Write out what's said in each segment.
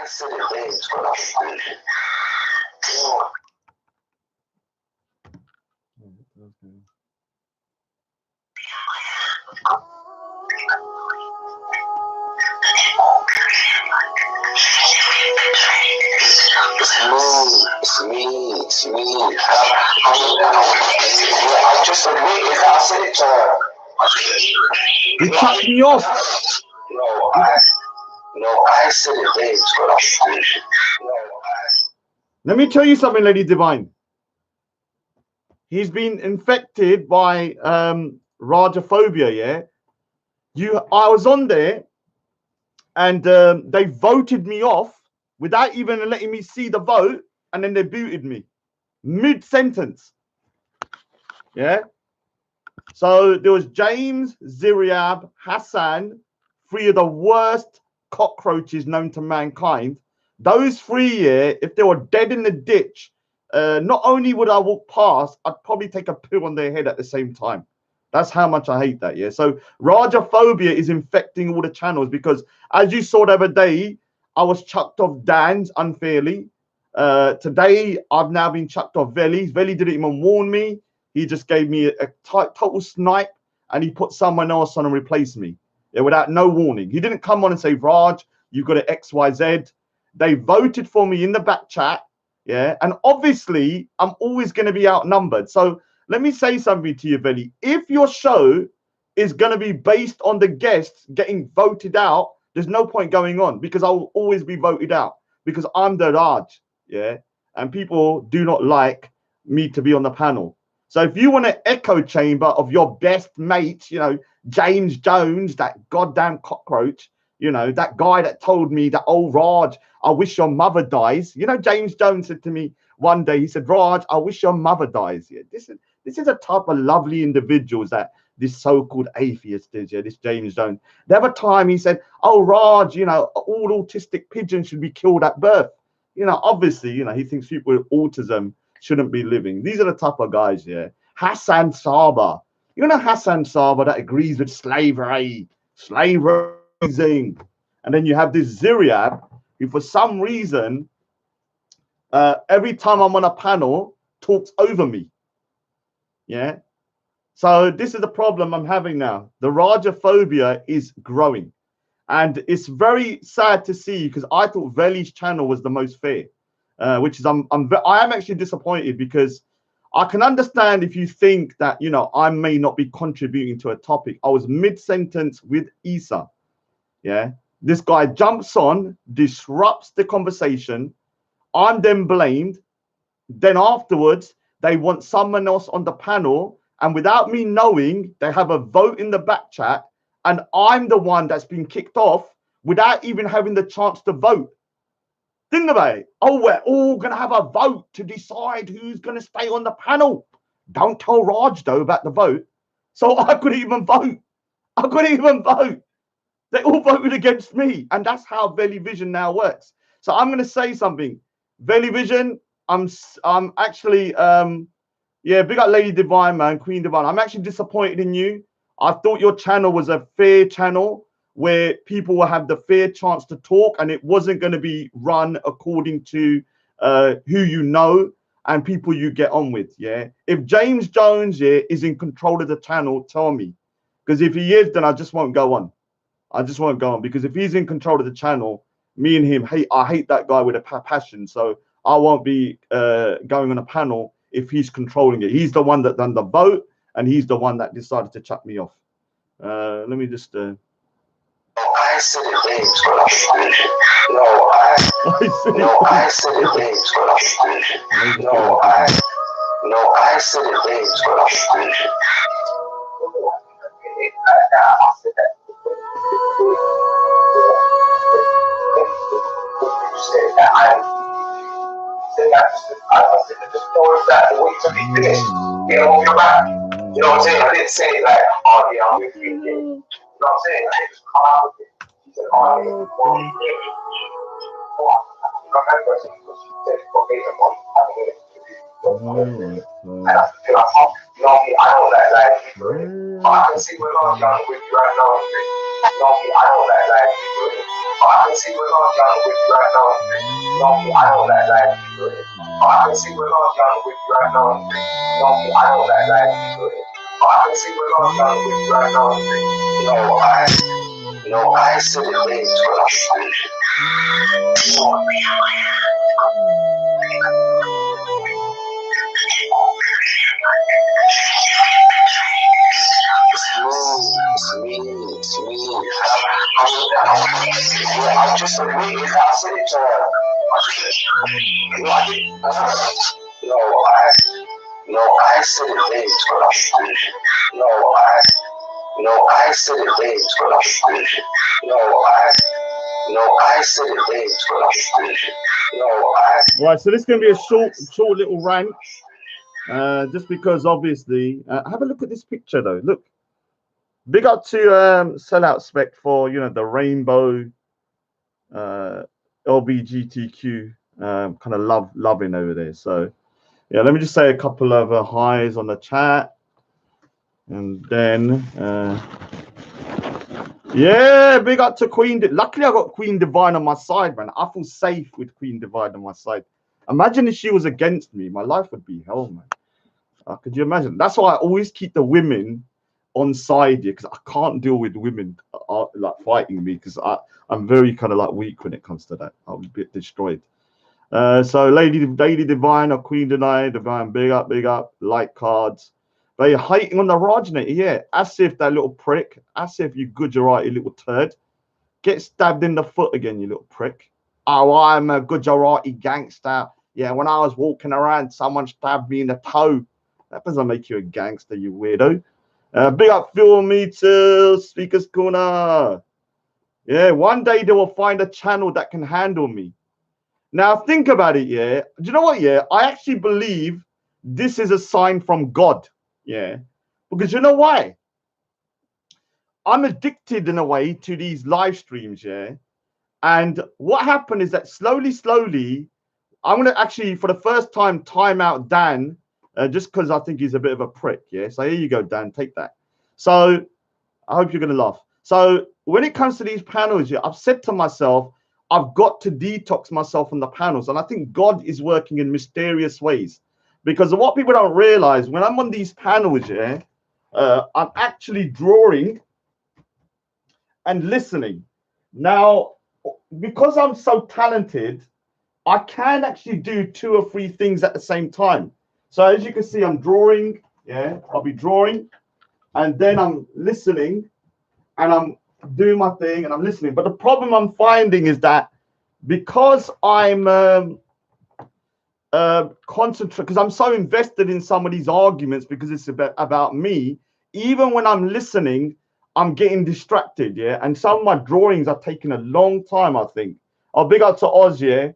I said it things, but I It's me. I just admit it. I said it to her. You cut me off. No, I said it things, but Let me tell you something, Lady Divine. He's been infected by Rajaphobia, yeah? I was on there and they voted me off without even letting me see the vote, and then they booted me mid-sentence. Yeah? So there was James, Ziriab, Hassan, three of the worst cockroaches known to mankind. Those three, yeah, if they were dead in the ditch, not only would I walk past, I'd probably take a poo on their head at the same time. That's how much I hate that, yeah. So Rajaphobia is infecting all the channels because, as you saw the other day, I was chucked off Dan's unfairly. Today, I've now been chucked off Velle. Velle didn't even warn me. He just gave me a total snipe, and he put someone else on and replaced me, yeah, without no warning. He didn't come on and say, Raj, you've got an XYZ. They voted for me in the back chat, yeah, and obviously, I'm always going to be outnumbered. So let me say something to you, Velle. If your show is going to be based on the guests getting voted out, there's no point going on because I will always be voted out because I'm the Raj, yeah, and people do not like me to be on the panel. So if you want an echo chamber of your best mates, you know, James Jones, that goddamn cockroach, you know, that guy that told me that, oh, Raj, I wish your mother dies. You know, James Jones said to me one day, he said, Raj, I wish your mother dies. Yeah, this is a type of lovely individuals that this so-called atheist is, yeah, this James Jones. The other time he said, oh, Raj, you know, all autistic pigeons should be killed at birth. You know, obviously, you know, he thinks people with autism shouldn't be living. These are the type of guys, yeah. Hassan Saba. You know Hassan Saba that agrees with slavery. And then you have this Ziriab who for some reason, every time I'm on a panel, talks over me. Yeah. So this is the problem I'm having now. The Rajaphobia is growing. And it's very sad to see because I thought Velle's channel was the most fair. Which is I am actually disappointed because I can understand if you think that, you know, I may not be contributing to a topic. I was mid-sentence with Isa. Yeah. This guy jumps on, disrupts the conversation. I'm then blamed. Then afterwards, they want someone else on the panel. And without me knowing, they have a vote in the back chat. And I'm the one that's been kicked off without even having the chance to vote. Think about it. Oh, we're all going to have a vote to decide who's going to stay on the panel. Don't tell Raj, though, about the vote. So I couldn't even vote. They all voted against me. And that's how Velle Vision now works. So I'm going to say something. Velle Vision, I'm actually, yeah, big up Lady Divine, man, Queen Divine. I'm actually disappointed in you. I thought your channel was a fair channel where people will have the fair chance to talk, and it wasn't going to be run according to who you know and people you get on with. Yeah, if James Jones is in control of the channel, tell me, because if he is, then I just won't go on. Because if he's in control of the channel, me and him, I hate that guy with a passion. So I won't be going on a panel if he's controlling it. He's the one that done the vote, and he's the one that decided to chuck me off. Let me just. I said it things, but I said it things, but I said it things, but I just know that the way to be finished. You know, you're back. You know what I'm saying? I didn't say like, oh yeah, I'm with you. You know what I'm saying? I just come out with it. He said, oh yeah, you want me to come back for a second. She said, okay, I'm going to and I feel like, you know me, I don't like people. But I can see where God's trying to with you right now. You know me, I don't like people. But I can see where God's trying to with you right now. You know me, I don't like people. But I can see where God's trying to with you right now. You know me, I don't like people. But I can see where God's trying to with you right now. I said it things when I speak. It's me. I just admitted I said it to her. I said it things when I speak. I said it things when I speak. I said it things when I speak. Right, so this is going to be a short little rant. Just because obviously, have a look at this picture though. Look, big up to Sellout Spec for the rainbow LBGTQ kind of loving over there. So yeah, let me just say a couple of highs on the chat, and then yeah, big up to Queen. Luckily, I got Queen Divine on my side, man. I feel safe with Queen Divine on my side. Imagine if she was against me, my life would be hell, man. Could you imagine? That's why I always keep the women on side here, because I can't deal with women like fighting me, because I'm very kind of like weak when it comes to that. I'll be a bit destroyed. So Lady Divine or Queen Divine, big up, like cards. But you're hating on the Rajnet, yeah. As if that little prick, as if you Gujarati little turd. Get stabbed in the foot again, you little prick. Oh, I'm a Gujarati gangster. Yeah, when I was walking around, someone stabbed me in the toe. That doesn't make you a gangster, you weirdo. Big up Fuel Meter, Speakers Corner. Yeah, one day they will find a channel that can handle me. Now, think about it, yeah. Do you know what, yeah? I actually believe this is a sign from God, yeah. Because you know why? I'm addicted in a way to these live streams, yeah. And what happened is that slowly, I'm going to actually, for the first time out Dan, just because I think he's a bit of a prick, yeah? So here you go, Dan, take that. So I hope you're going to laugh. So when it comes to these panels, yeah, I've said to myself, I've got to detox myself from the panels. And I think God is working in mysterious ways. Because of what people don't realize, when I'm on these panels, yeah, I'm actually drawing and listening. Now, because I'm so talented, I can actually do 2 or 3 things at the same time. So as you can see, I'm drawing, yeah, I'll be drawing, and then I'm listening, and I'm doing my thing, and I'm listening. But the problem I'm finding is that because I'm concentrate, because I'm so invested in some of these arguments, because it's about me, even when I'm listening, I'm getting distracted, yeah. And some of my drawings are taking a long time, I think. I'll big up to Oz, yeah.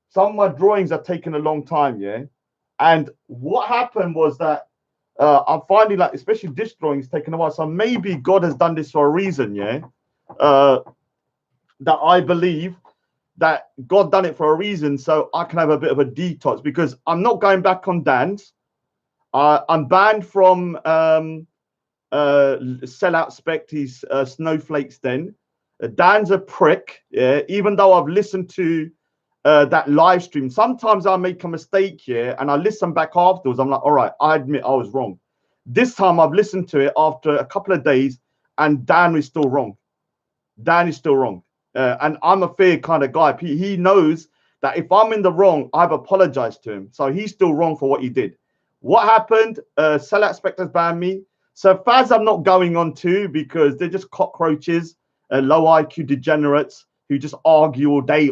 Some of my drawings are taking a long time, yeah. And what happened was that I'm finding, like, especially this drawing is taking a while. So maybe God has done this for a reason, yeah. That I believe that God done it for a reason, so I can have a bit of a detox, because I'm not going back on Dan's. I'm banned from Sellout Spect, he's Snowflakes then. Dan's a prick, yeah, even though I've listened to that live stream. Sometimes I make a mistake here and I listen back afterwards. I'm like, all right, I admit I was wrong. This time I've listened to it after a couple of days and Dan is still wrong. Dan is still wrong. And I'm a fair kind of guy. He knows that if I'm in the wrong, I've apologized to him. So he's still wrong for what he did. What happened? Sellout Specters banned me. So Faz I'm not going on to, because they're just cockroaches, low IQ degenerates who just argue all day.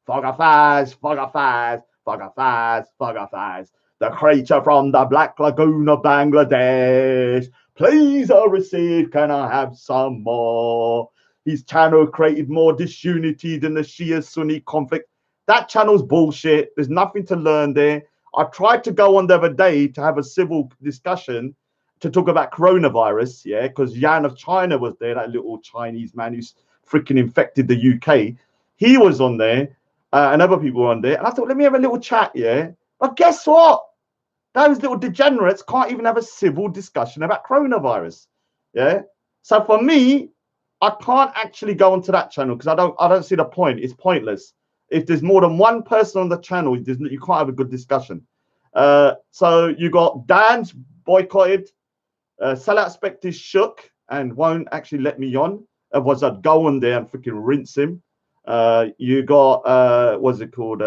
Fogger Faz. The creature from the Black Lagoon of Bangladesh. Please, I receive, can I have some more? His channel created more disunity than the Shia-Sunni conflict. That channel's bullshit. There's nothing to learn there. I tried to go on the other day to have a civil discussion to talk about coronavirus, yeah, because Yan of China was there, that little Chinese man who's freaking infected the UK. He was on there, and other people were on there. And I thought, let me have a little chat, yeah. But guess what? Those little degenerates can't even have a civil discussion about coronavirus, yeah. So for me, I can't actually go onto that channel because I don't see the point. It's pointless. If there's more than one person on the channel, you can't have a good discussion. So you got Dan's boycotted. Sellout Spectre shook and won't actually let me on. Otherwise, I'd go on there and freaking rinse him. You got what's it called?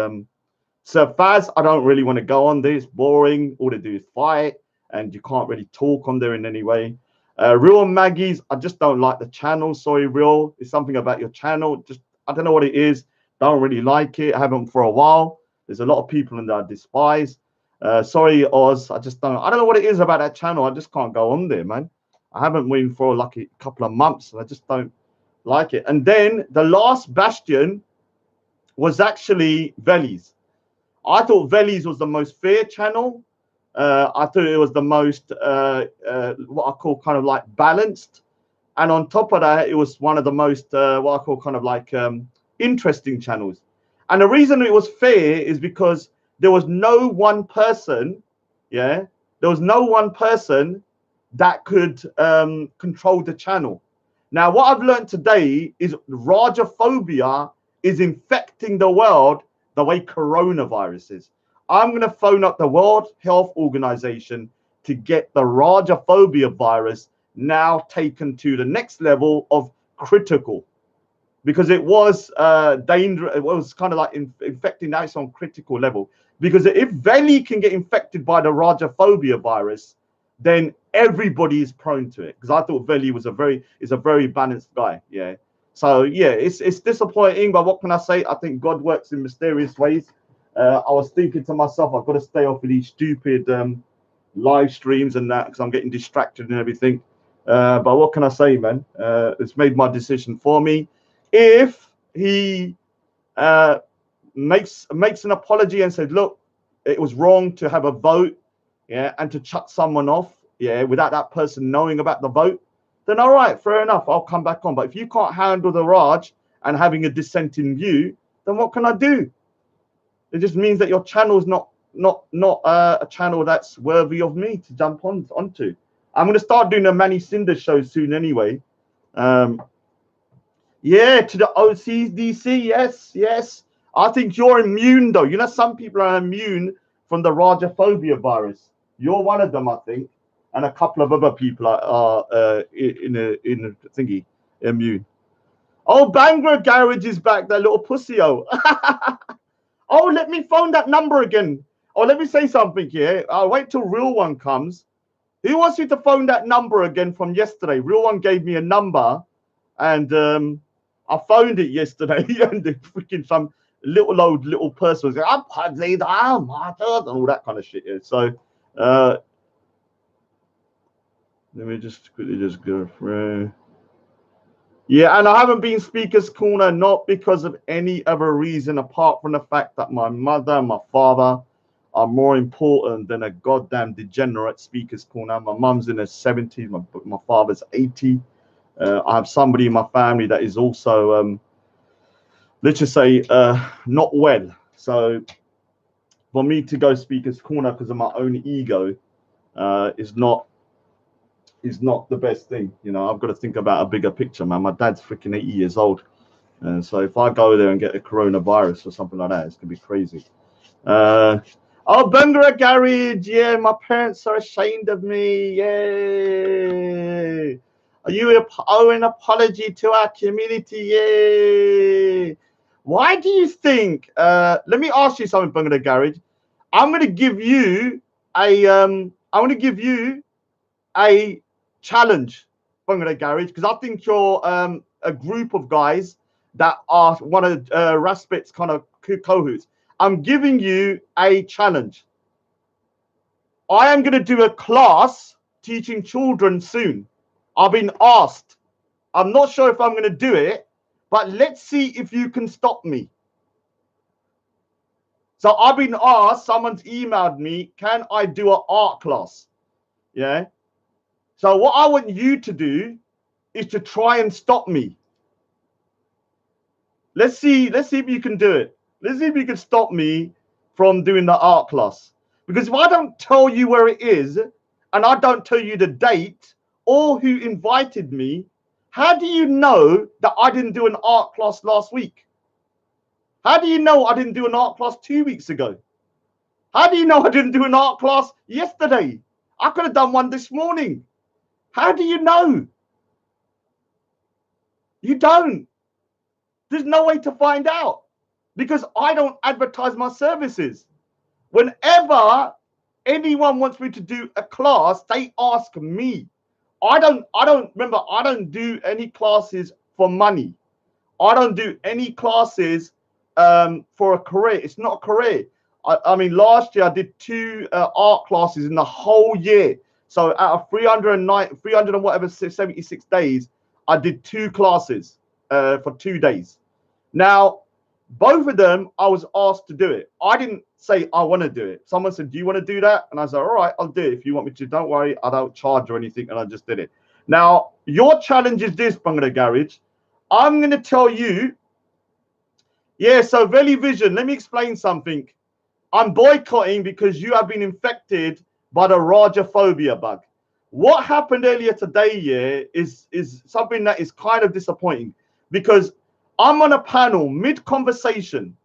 Sir Faz. I don't really want to go on there. It's boring. All they do is fight, and you can't really talk on there in any way. Real Maggie's. I just don't like the channel. Sorry, Real. It's something about your channel. Just I don't know what it is. Don't really like it. I haven't for a while. There's a lot of people in there I despise. Sorry, Oz. I don't know what it is about that channel. I just can't go on there, man. I haven't been for like a couple of months, and I just don't like it. And then the last bastion was actually Velle's. I thought Velle's was the most fair channel. I thought it was the most what I call kind of like balanced. And on top of that, it was one of the most what I call kind of like interesting channels. And the reason it was fair is because there was no one person, yeah, there was no one person that could control the channel. Now, what I've learned today is Rajaphobia is infecting the world the way coronavirus is. I'm going to phone up the World Health Organization to get the Rajaphobia virus now taken to the next level of critical, because it was dangerous. It was kind of like infecting. Now it's on critical level, because if Velle can get infected by the Rajaphobia virus, then everybody is prone to it. Because I thought Velle was a very balanced guy. Yeah. So yeah, it's disappointing, but what can I say? I think God works in mysterious ways. I was thinking to myself, I've got to stay off of these stupid live streams and that, because I'm getting distracted and everything. But what can I say, man? It's made my decision for me. If he makes an apology and said, look, it was wrong to have a vote, yeah, and to shut someone off, yeah, without that person knowing about the vote, then all right, fair enough, I'll come back on. But if you can't handle the Raj and having a dissenting view, then what can I do? It just means that your channel is not a channel that's worthy of me to jump onto. I'm going to start doing a Manny Cinder show soon anyway. Yeah, to the OCDC, yes. I think you're immune, though. You know, some people are immune from the Rajaphobia virus. You're one of them, I think, and a couple of other people are in a thingy immune. Oh, Bangor Garage is back, that little pussy. Oh, let me phone that number again. Oh, let me say something here. I'll wait till Real One comes. Who wants you to phone that number again from yesterday? Real One gave me a number, and I phoned it yesterday, and the freaking some little person was going, I'm and all that kind of shit. Yeah. So let me just quickly just go through. Yeah, and I haven't been Speaker's Corner not because of any other reason apart from the fact that my mother and my father are more important than a goddamn degenerate Speaker's Corner. My mum's in her 70s, my father's 80. I have somebody in my family that is also, let's just say, not well. So for me to go Speaker's Corner because of my own ego is not the best thing. You know, I've got to think about a bigger picture, man. My dad's freaking 80 years old. So if I go there and get a coronavirus or something like that, it's going to be crazy. Oh, Bangor Garage. Yeah, my parents are ashamed of me. Yay. Are you owing an apology to our community? Yay. Why do you think? Let me ask you something, Bangor Garage. I'm going to give you a challenge, Bangor Garage, because I think you're a group of guys that are one of Raspet's kind of cahoots. I'm giving you a challenge. I am going to do a class teaching children soon. I've been asked. I'm not sure if I'm going to do it, but let's see if you can stop me. So I've been asked, someone's emailed me, can I do an art class? Yeah. So what I want you to do is to try and stop me. Let's see if you can do it. Let's see if you can stop me from doing the art class. Because if I don't tell you where it is, and I don't tell you the date or who invited me, how do you know that I didn't do an art class last week? How do you know I didn't do an art class 2 weeks ago? How do you know I didn't do an art class yesterday? I could have done one this morning. How do you know? You don't. There's no way to find out because I don't advertise my services. Whenever anyone wants me to do a class, they ask me. I don't do any classes for money. I don't do any classes for a career. It's not a career. I mean, last year I did 2 art classes in the whole year. So out of 300 and whatever 76 days, I did 2 classes for 2 days. Now, both of them, I was asked to do it. I didn't say I want to do it. Someone said, do you want to do that? And I said, all right, I'll do it. If you want me to, don't worry. I don't charge or anything. And I just did it. Now, your challenge is this, Bangla Garage. I'm going to tell you. Yeah, so Velle Vision, let me explain something. I'm boycotting because you have been infected by the Rajaphobia bug. What happened earlier today, yeah, is something that is kind of disappointing because I'm on a panel mid-conversation.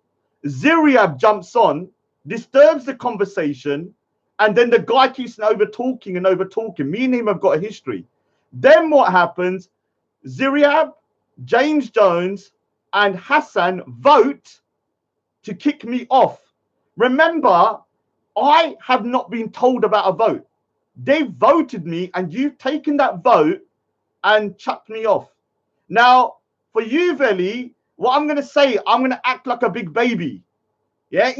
Ziriab jumps on, disturbs the conversation, and then the guy keeps over-talking and over-talking. Me and him have got a history. Then what happens? Ziriab, James Jones, and Hassan vote to kick me off. Remember, I have not been told about a vote. They voted me, and you've taken that vote and chucked me off. Now, for you, Velle, what I'm going to say, I'm going to act like a big baby. Yeah?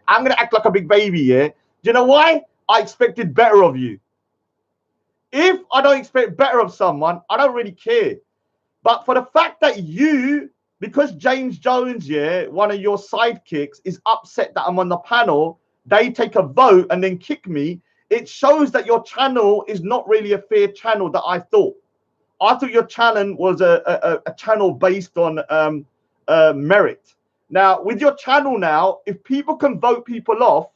I'm going to act like a big baby, yeah? Do you know why? I expected better of you. If I don't expect better of someone, I don't really care. But for the fact that you, because James Jones, yeah, one of your sidekicks, is upset that I'm on the panel, they take a vote and then kick me, it shows that your channel is not really a fair channel that I thought. I thought your channel was a channel based on merit. Now, with your channel now, if people can vote people off,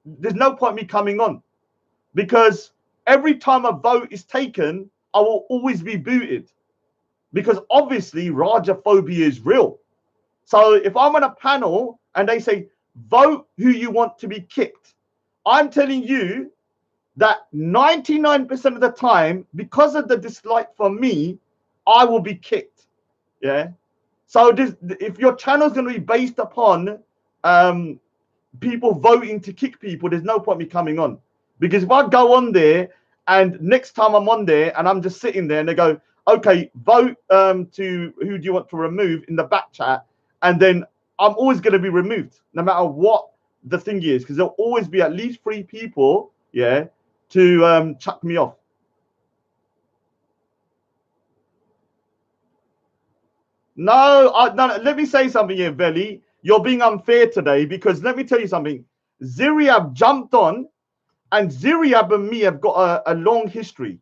there's no point me coming on. Because every time a vote is taken, I will always be booted. Because obviously Rajaphobia is real. So if I'm on a panel and they say, vote who you want to be kicked, I'm telling you that 99% of the time, because of the dislike for me, I will be kicked. Yeah. So if your channel is going to be based upon people voting to kick people, there's no point me coming on. Because if I go on there and next time I'm on there and I'm just sitting there and they go, okay, vote to who do you want to remove in the back chat, and then I'm always going to be removed no matter what the thing is, because there'll always be at least 3 people, yeah, to chuck me off. No, let me say something here, Velle. You're being unfair today because let me tell you something. Ziriab jumped on, and Ziriab and me have got a long history.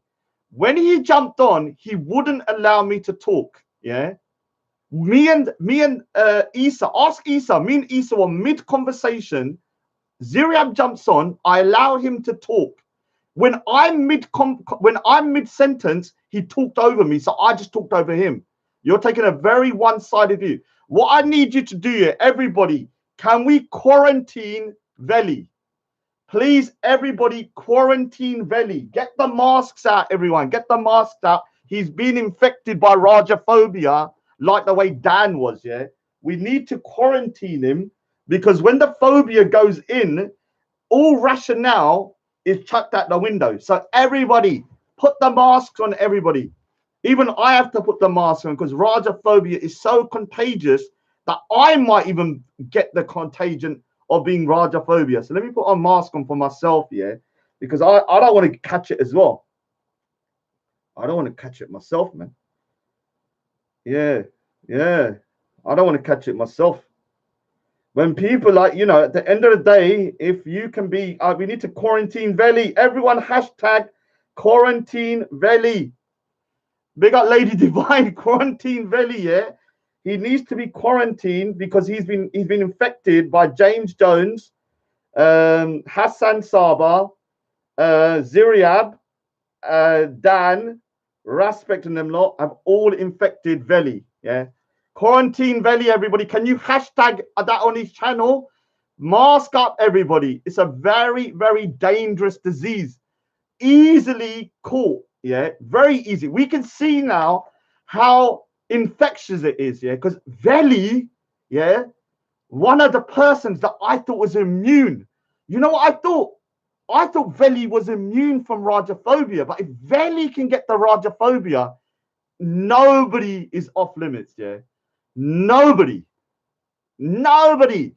When he jumped on, he wouldn't allow me to talk. Yeah, me and Issa, ask Issa. Me and Issa were mid conversation. Ziriab jumps on. I allow him to talk. When I'm mid sentence, he talked over me, so I just talked over him. You're taking a very one-sided view. What I need you to do here, everybody, can we quarantine Velle? Please, everybody, quarantine Velle. Get the masks out, everyone. Get the masks out. He's been infected by Rajaphobia, like the way Dan was, yeah? We need to quarantine him because when the phobia goes in, all rationale is chucked out the window. So everybody, put the masks on, everybody. Even I have to put the mask on because Rajaphobia is so contagious that I might even get the contagion of being Rajaphobia. So let me put a mask on for myself, yeah, because I don't want to catch it as well. I don't want to catch it myself, man. Yeah, yeah. I don't want to catch it myself. When people like, at the end of the day, if you can be, we need to quarantine Velle. Everyone hashtag quarantine Velle. Big up Lady Divine, quarantine Velle, yeah. He needs to be quarantined because he's been infected by James Jones, Hassan Saba, Ziriab, Dan, Raspect, and them lot have all infected Velle. Yeah. Quarantine Velle, everybody. Can you hashtag that on his channel? Mask up, everybody. It's a very, very dangerous disease. Easily caught. Yeah. Very easy. We can see now how infectious it is. Yeah. Because Velle, yeah, one of the persons that I thought was immune. You know what I thought? I thought Velle was immune from Rajaphobia, but if Velle can get the Rajaphobia, nobody is off limits, yeah? Nobody. Nobody.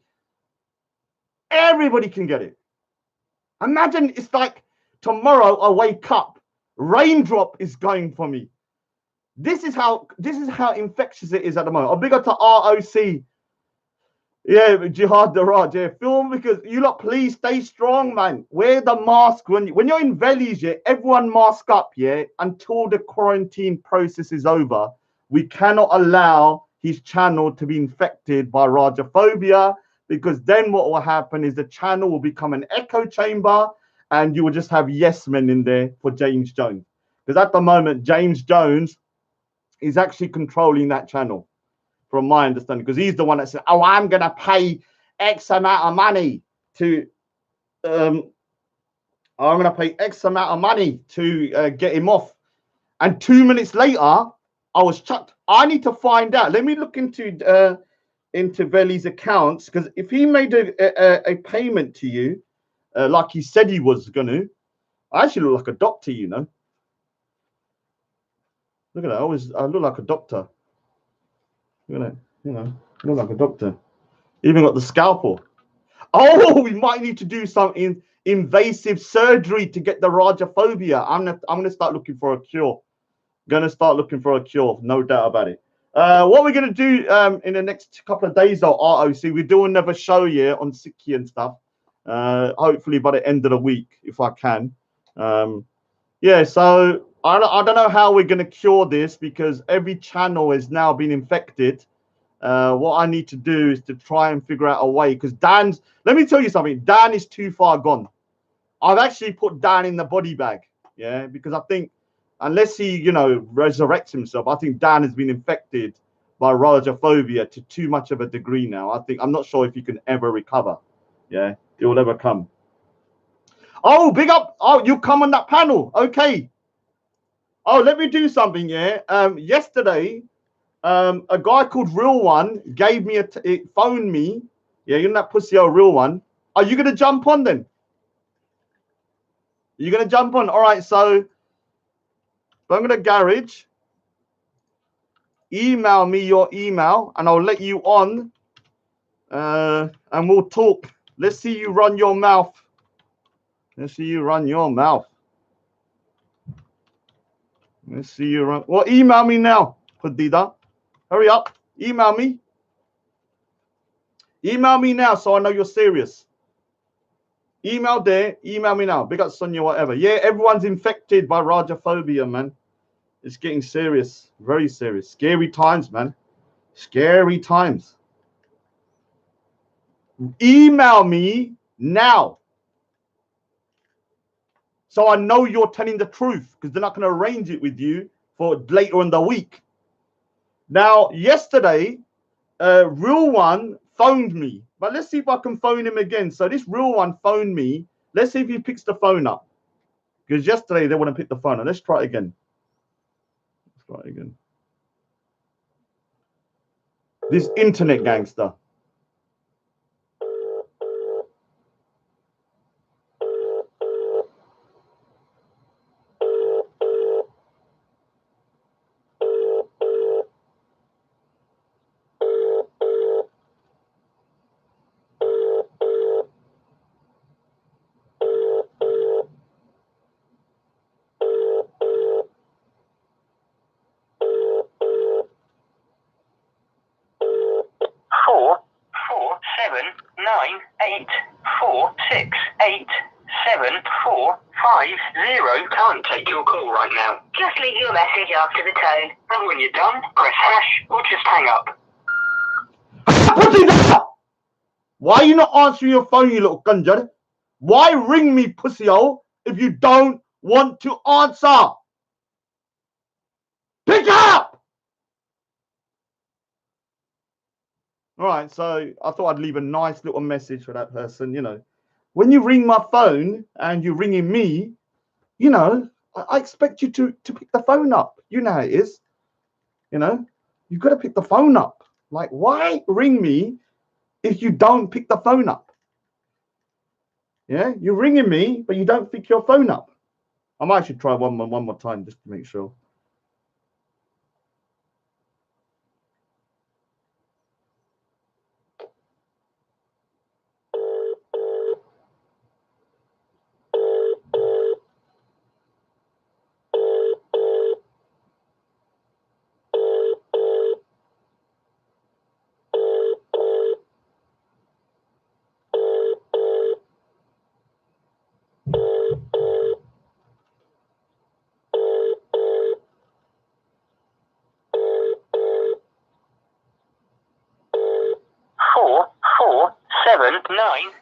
Everybody can get it. Imagine it's like tomorrow I wake up, raindrop is going for me. This is how infectious it is at the moment. I'll big up to ROC. Yeah, Jihad the Raj, yeah. Film because you lot, please stay strong, man. Wear the mask when you're in Vellies, yeah. Everyone mask up, yeah, until the quarantine process is over. We cannot allow his channel to be infected by Rajaphobia because then what will happen is the channel will become an echo chamber and you will just have yes men in there for James Jones. Because at the moment, James Jones is actually controlling that channel from my understanding, because he's the one that said, "Oh, I'm going to pay X amount of money to, I'm going to pay X amount of money to get him off." And 2 minutes later, I was chucked. I need to find out. Let me look into Velle's accounts, because if he made a payment to you, like he said he was going to, I actually look like a doctor, you know. Look at that. I look like a doctor. Look at that. I look like a doctor. Even got the scalpel. Oh, we might need to do some invasive surgery to get the Rajaphobia. I'm gonna start looking for a cure. Gonna start looking for a cure, no doubt about it. What we're gonna do in the next couple of days, though, ROC, we're doing another show here on Sikh and stuff. Hopefully by the end of the week, if I can. Yeah, so I don't know how we're gonna cure this because every channel has now been infected. What I need to do is to try and figure out a way, because let me tell you something, Dan is too far gone. I've actually put Dan in the body bag, yeah, because I think unless he, resurrects himself, I think Dan has been infected by Rajaphobia to too much of a degree now. I'm not sure if he can ever recover. Yeah, it will ever come. Oh, big up. Oh, you come on that panel. Okay. Oh, let me do something, yeah. Yesterday, a guy called Real One gave me phoned me. Yeah, you're that pussy old Real One. Are you gonna jump on then? You're gonna jump on? All right. So I'm gonna garage. Email me your email, and I'll let you on. And we'll talk. Let's see you run your mouth. Let's see you run your mouth. Let's see you run. Well, email me now, Padida. Hurry up. Email me. Email me now so I know you're serious. Email there. Email me now. Big up Sonia, whatever. Yeah, everyone's infected by Rajaphobia, man. It's getting serious. Very serious. Scary times, man. Scary times. Email me now so I know you're telling the truth, because they're not going to arrange it with you for later in the week. Now, yesterday, Real One phoned me, but let's see if I can phone him again. So this Real One phoned me. Let's see if he picks the phone up, because yesterday they wouldn't pick the phone up. Let's try it again. Let's try it again. This internet gangster. Can't take your call right now. Just leave your message after the tone. And when you're done, press hash or just hang up. Why are you not answering your phone, you little gunja? Why ring me, pussy-hole, if you don't want to answer? Pick up! All right, so I thought I'd leave a nice little message for that person, you know. When you ring my phone and you're ringing me, you know, I expect you to pick the phone up. You know how it is. You know, you've got to pick the phone up. Like, why ring me if you don't pick the phone up? Yeah, you're ringing me, but you don't pick your phone up. I might actually try one more time just to make sure.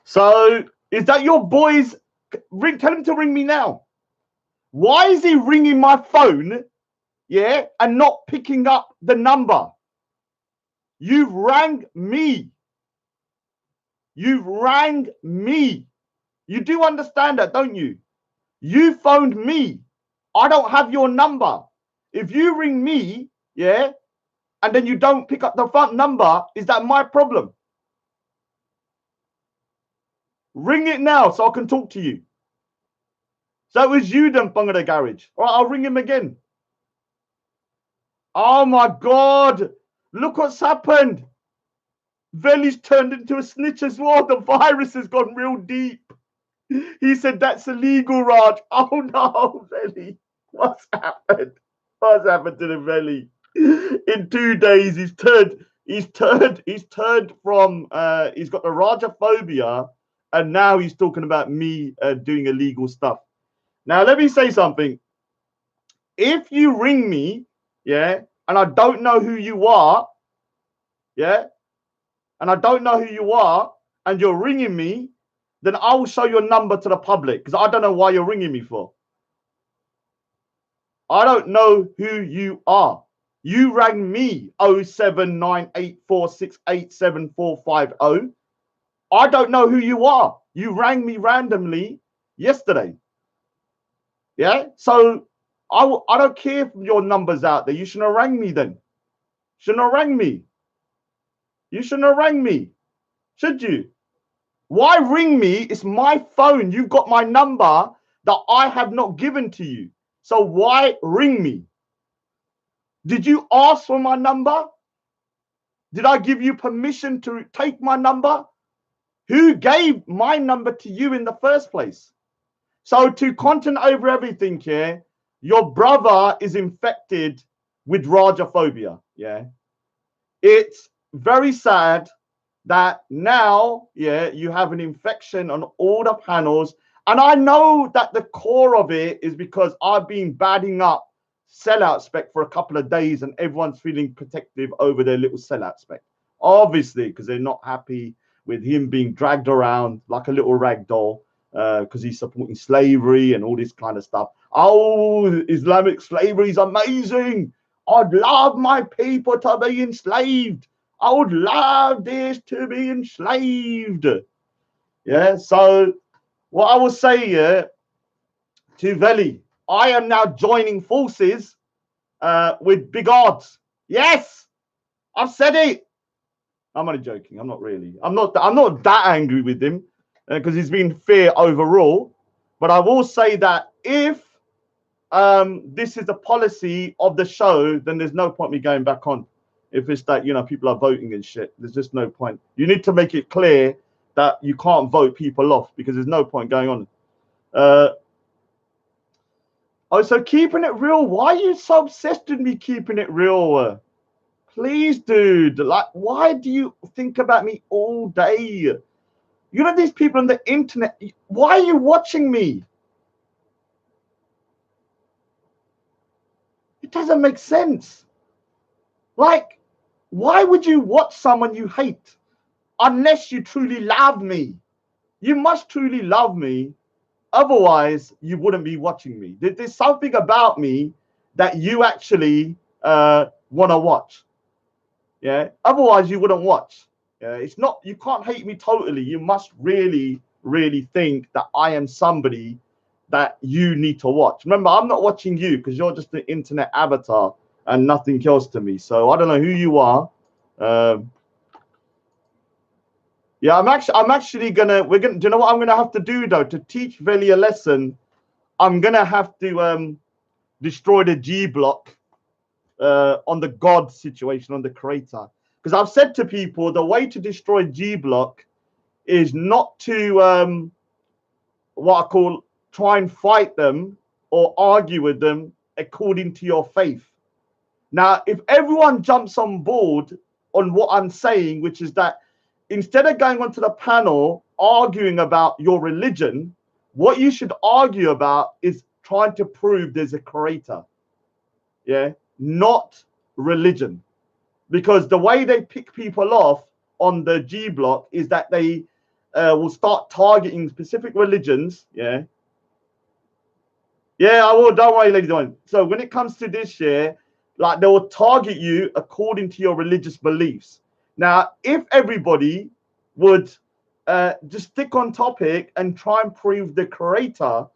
So is that your boy's ring? Tell him to ring me now. Why is he ringing my phone, yeah, and not picking up the number? You've rang me. You've rang me. You do understand that, don't you? You phoned me. I don't have your number. If you ring me, yeah, and then you don't pick up the front number, is that my problem? Ring it now so I can talk to you. So it was you then, Bung of the Garage. All right, I'll ring him again. Oh my God. Look what's happened. Velle's turned into a snitch as well. The virus has gone real deep. He said that's illegal, Raj. Oh no, Velle. What's happened? What's happened to the Velle? In 2 days, he's turned from he's got the Rajaphobia, and now he's talking about me doing illegal stuff. Now, let me say something. If you ring me, yeah, and I don't know who you are, yeah, and I don't know who you are, and you're ringing me, then I will show your number to the public because I don't know why you're ringing me for. I don't know who you are. You rang me 07984687450. I don't know who you are. You rang me randomly yesterday. Yeah, so I don't care if your number's out there. You shouldn't have rang me then. Shouldn't have rang me. You shouldn't have rang me. Should you? Why ring me? It's my phone. You've got my number that I have not given to you. So why ring me? Did you ask for my number? Did I give you permission to take my number? Who gave my number to you in the first place? So to content over everything here, your brother is infected with Rajaphobia. Yeah. It's very sad that now, yeah, you have an infection on all the panels. And I know that the core of it is because I've been badding up sellout spec for a couple of days and everyone's feeling protective over their little sellout spec. Obviously, because they're not happy with him being dragged around like a little rag doll because he's supporting slavery and all this kind of stuff. Oh, Islamic slavery is amazing. I'd love my people to be enslaved. I would love this to be enslaved. Yeah, so what I will say to Velle, I am now joining forces with big odds. Yes, I've said it. I'm only joking. I'm not really. I'm not that angry with him because he's been fair overall. But I will say that if this is the policy of the show, then there's no point me going back on. If it's that, you know, people are voting and shit, there's just no point. You need to make it clear that you can't vote people off because there's no point going on. Oh, so keeping it real. Why are you so obsessed with me keeping it real? Please, dude. Like, why do you think about me all day? You know, these people on the internet, why are you watching me? It doesn't make sense. Like, why would you watch someone you hate unless you truly love me? You must truly love me. Otherwise, you wouldn't be watching me. There's something about me that you actually want to watch. Yeah. Otherwise, you wouldn't watch. Yeah. It's not. You can't hate me totally. You must really, really think that I am somebody that you need to watch. Remember, I'm not watching you because you're just an internet avatar and nothing else to me. So I don't know who you are. Yeah, I'm actually gonna. We're gonna. Do you know what I'm gonna have to do though to teach Velle a lesson? I'm gonna have to destroy the G block on the God situation, on the creator. Because I've said to people, the way to destroy G block is not to what I call try and fight them or argue with them according to your faith. Now, if everyone jumps on board on what I'm saying, which is that instead of going onto the panel arguing about your religion, what you should argue about is trying to prove there's a creator. Yeah, not religion. Because the way they pick people off on the G block is that they will start targeting specific religions. Yeah. Yeah, I will. Don't worry, ladies and gentlemen. So when it comes to this year, like they will target you according to your religious beliefs. Now, if everybody would just stick on topic and try and prove the creator,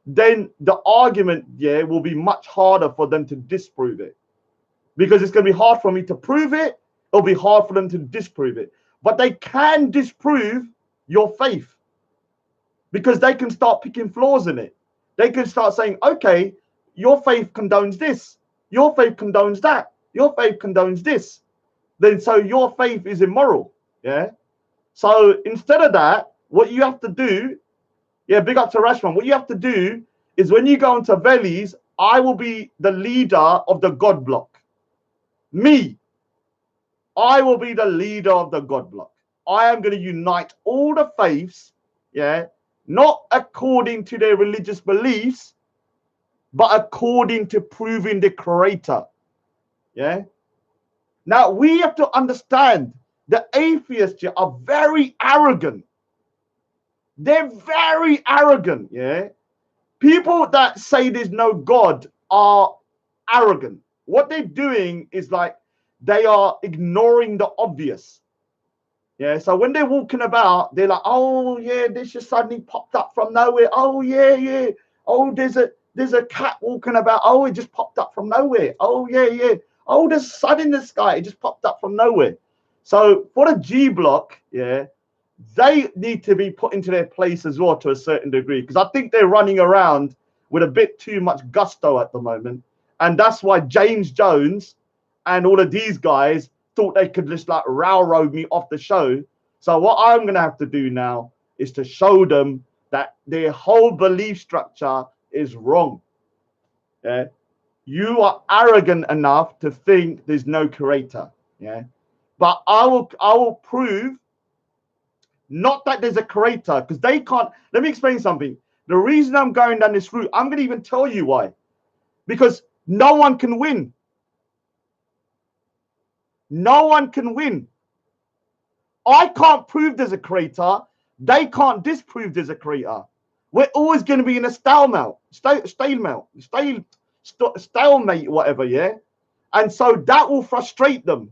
then the argument, yeah, will be much harder for them to disprove it. Because it's going to be hard for me to prove it. It'll be hard for them to disprove it. But they can disprove your faith because they can start picking flaws in it. They can start saying, okay, your faith condones this. Your faith condones that. Your faith condones this. Then so your faith is immoral. Yeah. So instead of that, what you have to do, yeah, big up to Rashman. What you have to do is when you go into Velle's, I will be the leader of the God block. Me, I will be the leader of the God block. I am going to unite all the faiths, yeah, not according to their religious beliefs, but according to proving the creator. Yeah. Now we have to understand the atheists are very arrogant. They're very arrogant. Yeah. People that say there's no God are arrogant. What they're doing is like they are ignoring the obvious. Yeah, so when they're walking about, they're like, oh yeah, this just suddenly popped up from nowhere. Oh yeah, yeah. Oh, there's a cat walking about. Oh, it just popped up from nowhere. Oh yeah, yeah. Oh, there's sun in the sky. It just popped up from nowhere. So for the G block, yeah, they need to be put into their place as well to a certain degree because I think they're running around with a bit too much gusto at the moment, and that's why James Jones and all of these guys thought they could just like railroad me off the show. So what I'm gonna have to do now is to show them that their whole belief structure is wrong. Yeah, you are arrogant enough to think there's no creator. Yeah, but I will prove not that there's a creator because they can't. Let me explain something. The reason I'm going down this route, I'm gonna even tell you why. Because no one can win. No one can win. I can't prove there's a creator. They can't disprove there's a creator. We're always going to be in a stalemate, stalemate, whatever, yeah? And so that will frustrate them,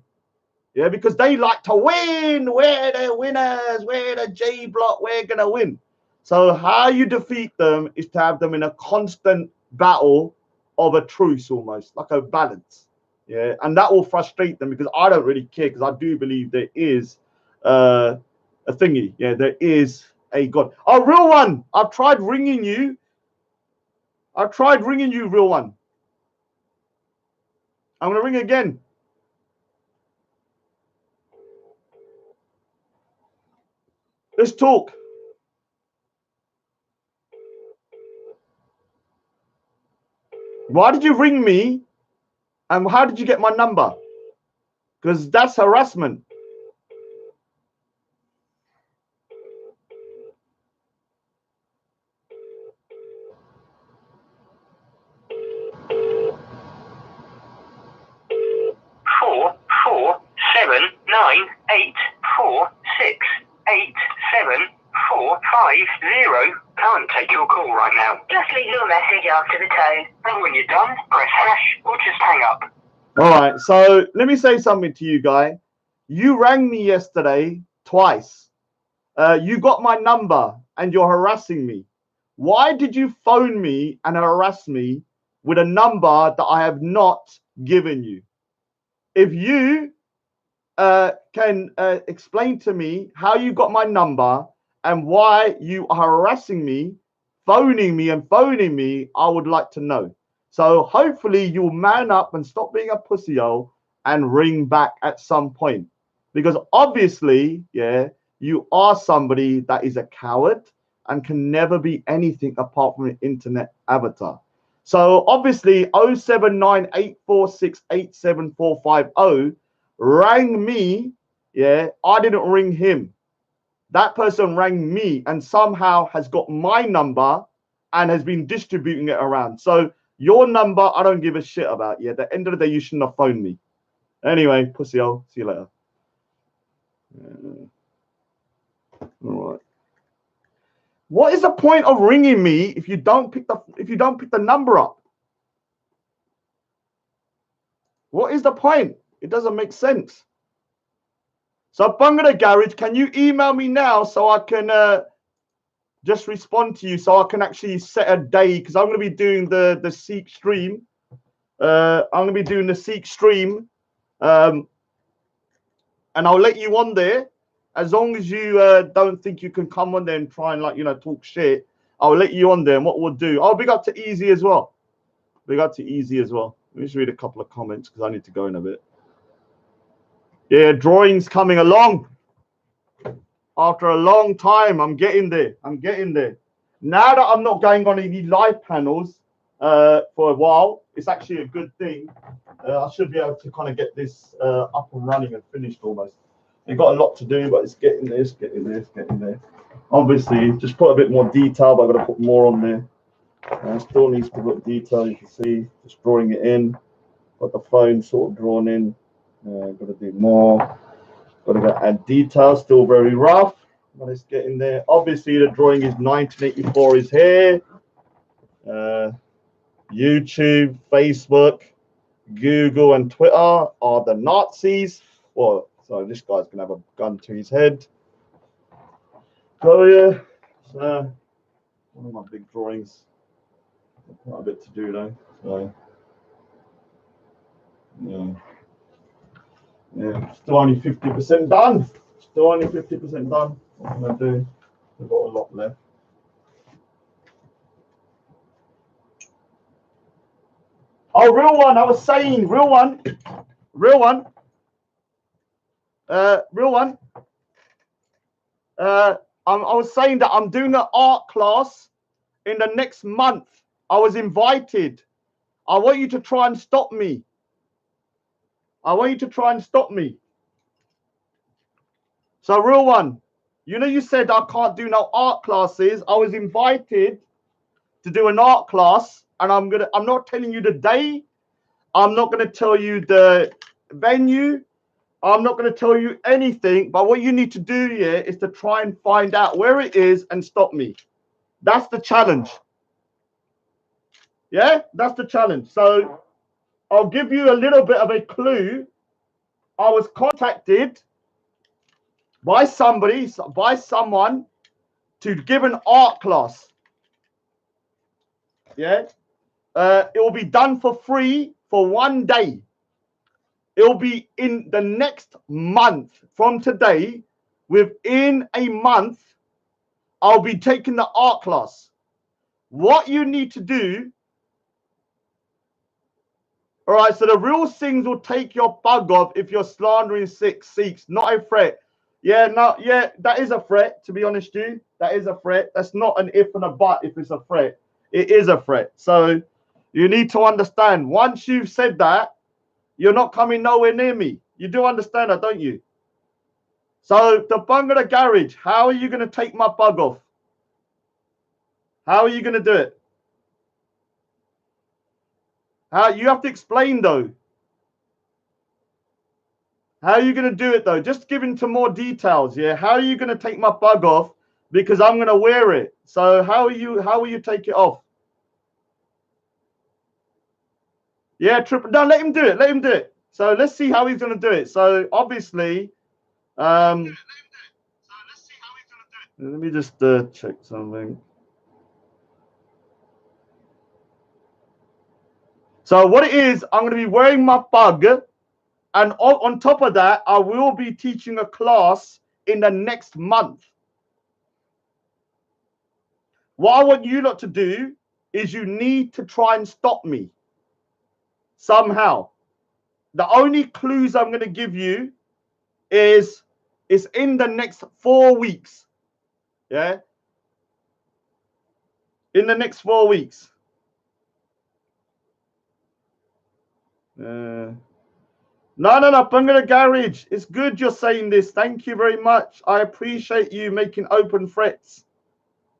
yeah? Because they like to win. We're the winners. We're the J block. We're going to win. So how you defeat them is to have them in a constant battle of a truce almost, like a balance, yeah? And that will frustrate them because I don't really care because I do believe there is a thingy. Yeah, there is a God. Oh, real one. I've tried ringing you. Real one. I'm gonna ring again. Let's talk. Why did you ring me? And how did you get my number? Because that's harassment. 0 can't take your call right now. Just leave your message after the tone. And when you're done, press hash or just hang up. All right, so let me say something to you, guy. You rang me yesterday twice. You got my number and you're harassing me. Why did you phone me and harass me with a number that I have not given you? If you can explain to me how you got my number and why you are harassing me, phoning me, I would like to know. So hopefully you'll man up and stop being a pussy-hole and ring back at some point. Because obviously, yeah, you are somebody that is a coward and can never be anything apart from an internet avatar. So obviously 07984687450 rang me, yeah, I didn't ring him. That person rang me and somehow has got my number and has been distributing it around. So your number, I don't give a shit about. Yeah, at the end of the day, you shouldn't have phoned me. Anyway, pussy hole. See you later. All right. What is the point of ringing me if you don't pick the number up? What is the point? It doesn't make sense. So Bunga the Garage, can you email me now so I can just respond to you, so I can actually set a day, because I'm going to be doing the Sikh stream. I'm going to be doing the Sikh stream, and I'll let you on there. As long as you don't think you can come on there and try and, like, you know, talk shit, I'll let you on there. And what we'll do, I'll big up to Easy as well. Big up to Easy as well. Let me just read a couple of comments because I need to go in a bit. Yeah, drawing's coming along. After a long time, I'm getting there. Now that I'm not going on any live panels for a while, it's actually a good thing. I should be able to kind of get this up and running and finished almost. You've got a lot to do, but it's getting there. Obviously, just put a bit more detail, but I've got to put more on there. Still needs to put detail, you can see, just drawing it in. Got the phone sort of drawn in. Got to do more. Got to add detail, still very rough, but it's getting there. Obviously, the drawing is 1984 is here. YouTube, Facebook, Google, and Twitter are the Nazis. Well, so this guy's gonna have a gun to his head. So yeah, so one of my big drawings. Quite a bit to do though. So yeah, still only 50% done. What can I do? We've got a lot left. Oh, real one. I was saying, real one. I was saying that I'm doing an art class in the next month. I was invited. I want you to try and stop me. So, real one, you know, you said I can't do no art classes. I was invited to do an art class, and I'm not telling you the day. I'm not gonna tell you the venue. I'm not going to tell you anything, but what you need to do here is to try and find out where it is and stop me. That's the challenge. Yeah, that's the challenge. So I'll give you a little bit of a clue. I was contacted by someone to give an art class. Yeah, it will be done for free for 1 day. It will be in the next month from today. Within a month, I'll be taking the art class. What you need to do, all right, so the real things will take your bug off if you're slandering Sikhs, not a threat. Yeah, no, yeah, that is a threat, to be honest with you. That is a threat. That's not an if and a but if it's a threat. It is a threat. So you need to understand, once you've said that, you're not coming nowhere near me. You do understand that, don't you? So the bung of the garage, how are you going to take my bug off? How are you going to do it? You have to explain, though. How are you going to do it, though? Just give into more details, yeah? How are you going to take my bug off because I'm gonna wear it. So how will you take it off? Yeah, triple. No, let him do it. Let him do it. So let's see how he's gonna do it. So obviously, let me just check something. So what it is, I'm gonna be wearing my pug, and on top of that, I will be teaching a class in the next month. What I want you lot to do is you need to try and stop me somehow. The only clues I'm going to give you is it's in the next 4 weeks. Yeah? In the next 4 weeks. No, Bangla Garage. It's good you're saying this. Thank you very much. I appreciate you making open threats.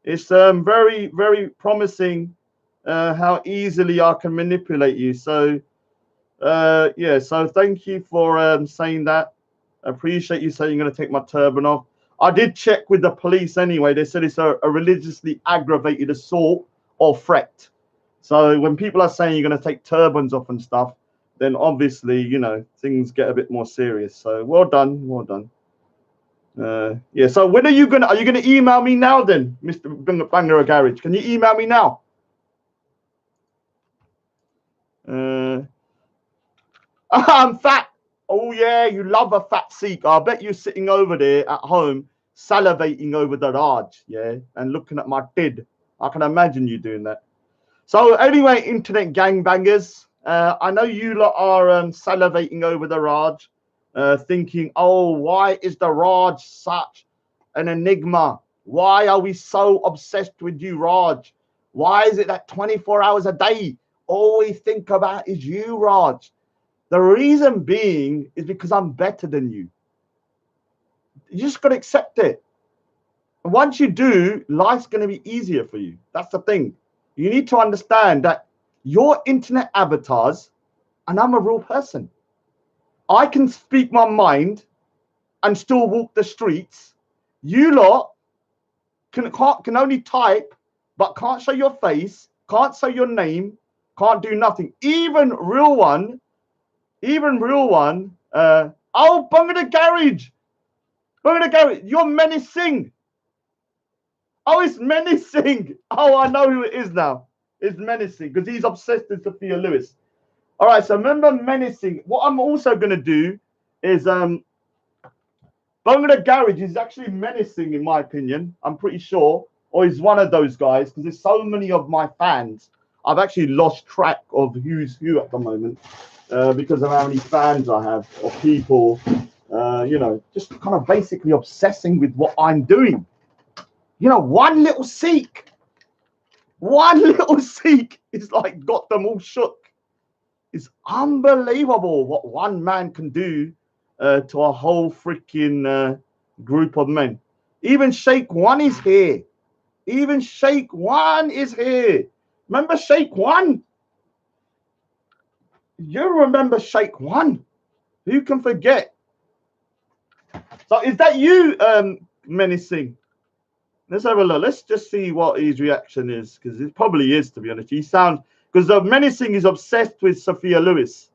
It's very, very promising how easily I can manipulate you. So, yeah, so thank you for saying that. I appreciate you saying you're going to take my turban off. I did check with the police anyway. They said it's a religiously aggravated assault or threat. So when people are saying you're going to take turbans off and stuff, then obviously, you know, things get a bit more serious. So well done, well done. Yeah, so when are you going to email me now then, Mr. Banger Garage? Can you email me now? I'm fat. Oh yeah, you love a fat Sikh. I bet you're sitting over there at home salivating over the Raj, yeah, and looking at my tid. I can imagine you doing that. So anyway, internet gangbangers, I know you lot are salivating over the Raj, thinking, oh, why is the Raj such an enigma? Why are we so obsessed with you, Raj? Why is it that 24 hours a day all we think about is you, Raj? The reason being is because I'm better than you. You just got to accept it. And once you do, life's going to be easier for you. That's the thing. You need to understand that you're internet avatars and I'm a real person. I can speak my mind and still walk the streets. You lot can only type, but can't show your face, can't say your name, can't do nothing. Even real one, oh, Bung in the Garage. Bung in the Garage, you're menacing. Oh, it's menacing. Oh, I know who it is now. It's menacing because he's obsessed with Sophia Lewis. All right, so remember menacing. What I'm also going to do is Bung in the Garage is actually menacing in my opinion. I'm pretty sure. Or he's one of those guys because there's so many of my fans. I've actually lost track of who's who at the moment because of how many fans I have of people, you know, just kind of basically obsessing with what I'm doing. You know, one little Sikh is like got them all shook. It's unbelievable what one man can do to a whole freaking group of men. Even Sheikh One is here. Even Sheikh One is here. Remember Sheikh One? You remember Sheikh One? Who can forget? So is that you, menacing? Let's have a look. Let's just see what his reaction is, because it probably is, to be honest. He sounds, because the menacing is obsessed with Sophia Lewis.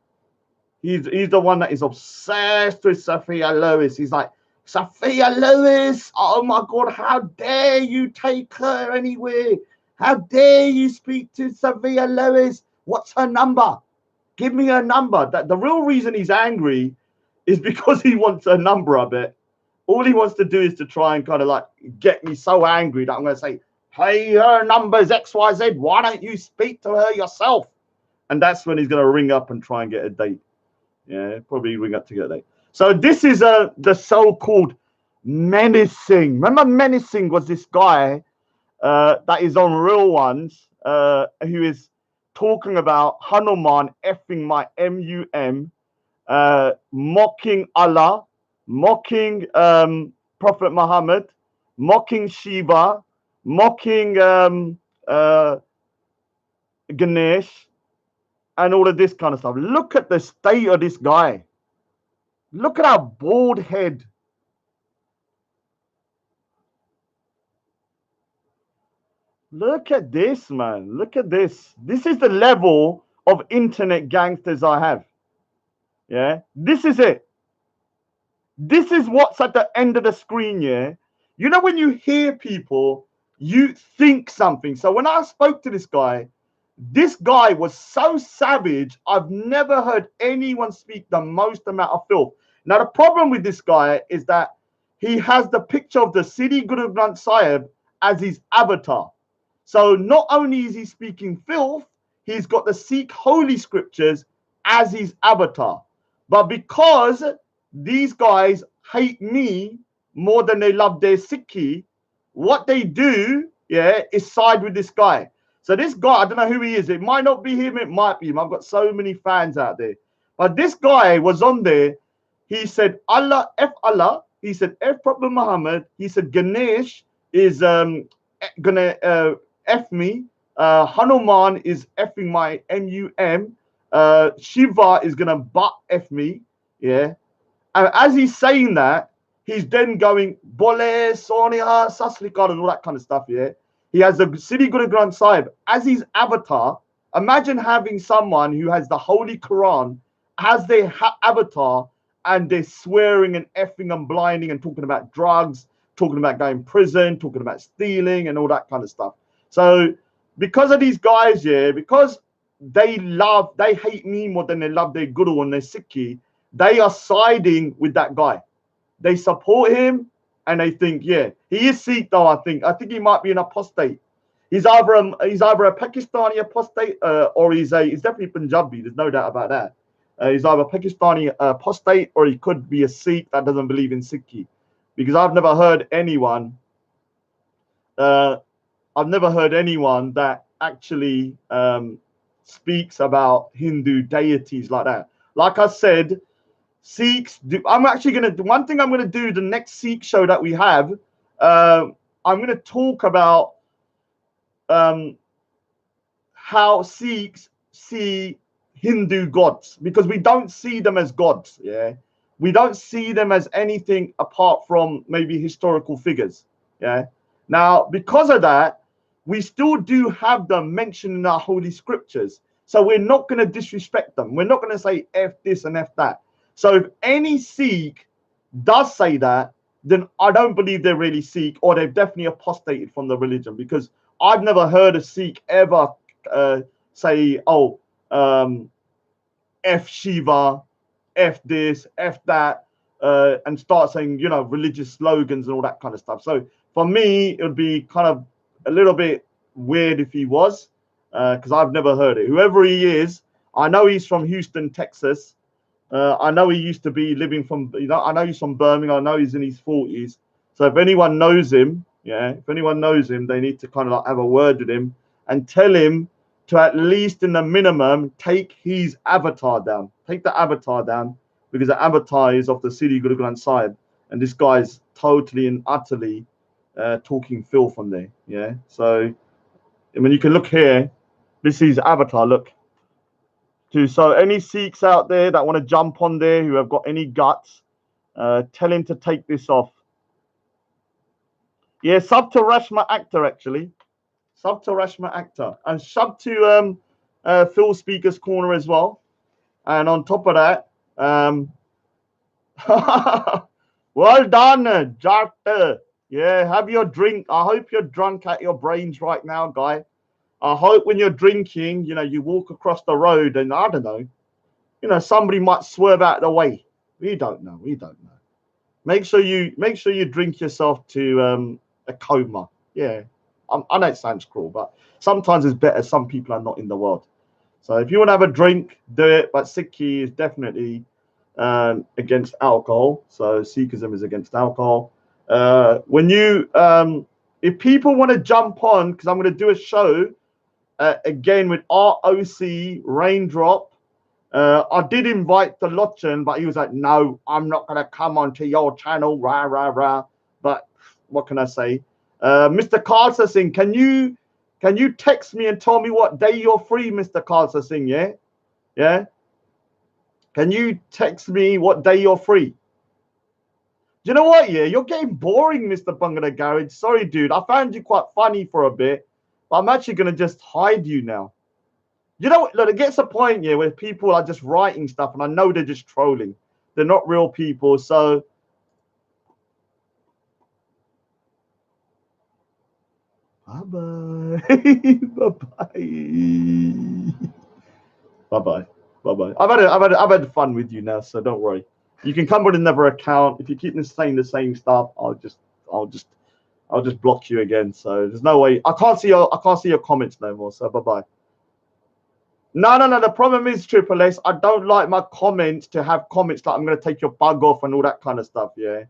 He's the one that is obsessed with Sophia Lewis. He's like, Sophia Lewis, oh my God, how dare you take her anywhere? How dare you speak to Sophia Lewis? What's her number? Give me her number. That the real reason he's angry is because he wants her number, I bet. All he wants to do is to try and kind of like get me so angry that I'm going to say, hey, her number's XYZ. Why don't you speak to her yourself? And that's when he's going to ring up and try and get a date. Yeah, probably ring up to get a date. So this is the so-called menacing. Remember menacing was this guy that is on Real Ones who is talking about Hanuman effing my MUM, mocking Allah, mocking Prophet Muhammad, mocking Shiva, mocking Ganesh, and all of this kind of stuff. Look at the state of this guy. Look at our bald head. Look at this, man. Look at this. This is the level of internet gangsters I have. Yeah, this is it. This is what's at the end of the screen. Yeah, you know when you hear people, you think something. So when I spoke to this guy was so savage. I've never heard anyone speak the most amount of filth. Now the problem with this guy is that he has the picture of the Sidi Guru Granth Sahib as his avatar. So not only is he speaking filth, he's got the Sikh holy scriptures as his avatar. But because these guys hate me more than they love their Sikhi, what they do, yeah, is side with this guy. So this guy, I don't know who he is. It might not be him. It might be him. I've got so many fans out there. But this guy was on there. He said, Allah, F Allah. He said, F Prophet Muhammad. He said, Ganesh is gonna F me. Hanuman is effing my MUM. Shiva is gonna butt F me. Yeah. And as he's saying that, he's then going Bole, Sonia, Sasrikar, and all that kind of stuff. Yeah. He has the Sidi Guru Granth Sahib as his avatar. Imagine having someone who has the Holy Quran as their avatar, and they're swearing and effing and blinding and talking about drugs, talking about going to prison, talking about stealing and all that kind of stuff. So because of these guys, yeah, because they hate me more than they love their Guru and their Sikhi, they are siding with that guy. They support him and they think, yeah, he is Sikh though. I think he might be an apostate. He's either a Pakistani apostate or he's definitely Punjabi. There's no doubt about that. He's either Pakistani apostate or he could be a Sikh that doesn't believe in Sikhi, because I've never heard anyone. I've never heard anyone that actually speaks about Hindu deities like that. Like I said, Sikhs do. I'm actually gonna do one thing. I'm gonna do the next Sikh show that we have. I'm gonna talk about how Sikhs see Hindu gods, because we don't see them as gods. Yeah, we don't see them as anything apart from maybe historical figures. Yeah. Now, because of that, we still do have them mentioned in our holy scriptures. So we're not going to disrespect them. We're not going to say F this and F that. So if any Sikh does say that, then I don't believe they're really Sikh, or they've definitely apostated from the religion, because I've never heard a Sikh ever say, oh, F Shiva, F this, F that, and start saying, religious slogans and all that kind of stuff. So for me, it would be kind of a little bit weird if he was, because I've never heard it. Whoever he is, I know he's from Houston, Texas. I know he used to be living from, I know he's from Birmingham. I know he's in his 40s. So if anyone knows him, they need to kind of like have a word with him and tell him to, at least in the minimum, take his avatar down. Take the avatar down, because the avatar is of the Sidi Guru Granth Sahib, and this guy's totally and utterly talking filth on there. Yeah. So I mean, you can look here. This is avatar. Look. So any Sikhs out there that want to jump on there, who have got any guts, tell him to take this off. Yeah, sub to Rashma Actor, actually. Sub to Rashma Actor. And sub to Phil Speaker's Corner as well. And on top of that, well done, Jart. Yeah, have your drink. I hope you're drunk at your brains right now, guy. I hope when you're drinking, you walk across the road and I don't know, somebody might swerve out of the way. We don't know. Make sure you drink yourself to a coma. Yeah, I know it sounds cruel, but sometimes it's better. Some people are not in the world. So if you want to have a drink, do it. But Sikhi is definitely against alcohol. So Sikhism is against alcohol. If people want to jump on, because I'm going to do a show again with ROC Raindrop. I did invite the Lochin, but he was like, no, I'm not going to come onto your channel, rah, rah, rah. But what can I say? Mr. Khalsa Singh, can you text me and tell me what day you're free, Mr. Khalsa Singh, yeah? Yeah? Can you text me what day you're free? Do you know what, yeah? You're getting boring, Mr. Bungalow Garage. Sorry, dude. I found you quite funny for a bit. But I'm actually going to just hide you now. You know, look, it gets a point here where people are just writing stuff, and I know they're just trolling. They're not real people. So bye-bye. Bye-bye. Bye-bye. I've had fun with you now, so don't worry. You can come with another account. If you keep saying the same stuff, I'll just block you again. So there's no way. I can't see your comments no more. So bye-bye. No. The problem is, Triple S, I don't like my comments to have comments like I'm going to take your bug off and all that kind of stuff. Yeah.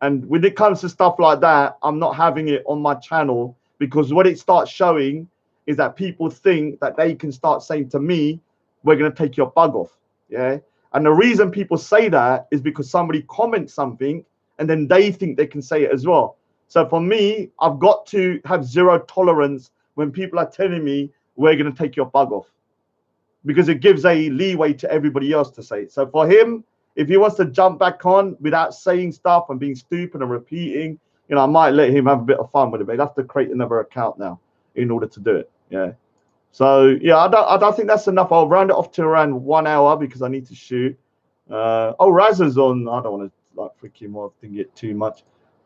And when it comes to stuff like that, I'm not having it on my channel, because what it starts showing is that people think that they can start saying to me, we're going to take your bug off. Yeah. And the reason people say that is because somebody comments something and then they think they can say it as well. So for me, I've got to have zero tolerance when people are telling me we're going to take your bug off, because it gives a leeway to everybody else to say it. So for him, if he wants to jump back on without saying stuff and being stupid and repeating, you know, I might let him have a bit of fun with it, but he'd have to create another account now in order to do it. Yeah. So yeah, I don't think that's enough. I'll round it off to around 1 hour because I need to shoot. Oh, Raz is on. I don't want to like freaking more thing it too much,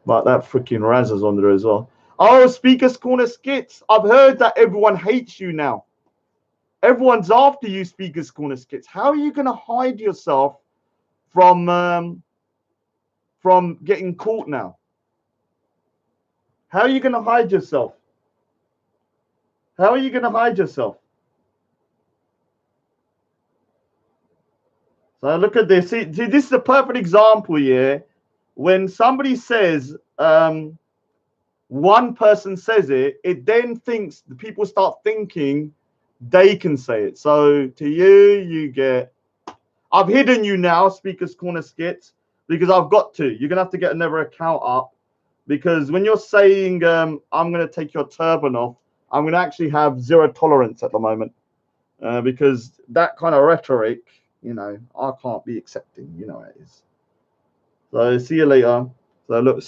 but that freaking Raz is on there as well. Oh, Speaker's Corner Skits. I've heard that everyone hates you now. Everyone's after you, Speaker's Corner Skits. How are you going to hide yourself from getting caught now? How are you going to hide yourself? How are you going to hide yourself? So look at this. See, this is a perfect example here. When somebody says, one person says it, it then thinks, the people start thinking they can say it. So to you, you get, I've hidden you now, Speaker's Corner Skits, because I've got to. You're going to have to get another account up, because when you're saying, I'm going to take your turban off, I'm going to actually have zero tolerance at the moment, because that kind of rhetoric, you know, I can't be accepting. You know how it is. So see you later. So look,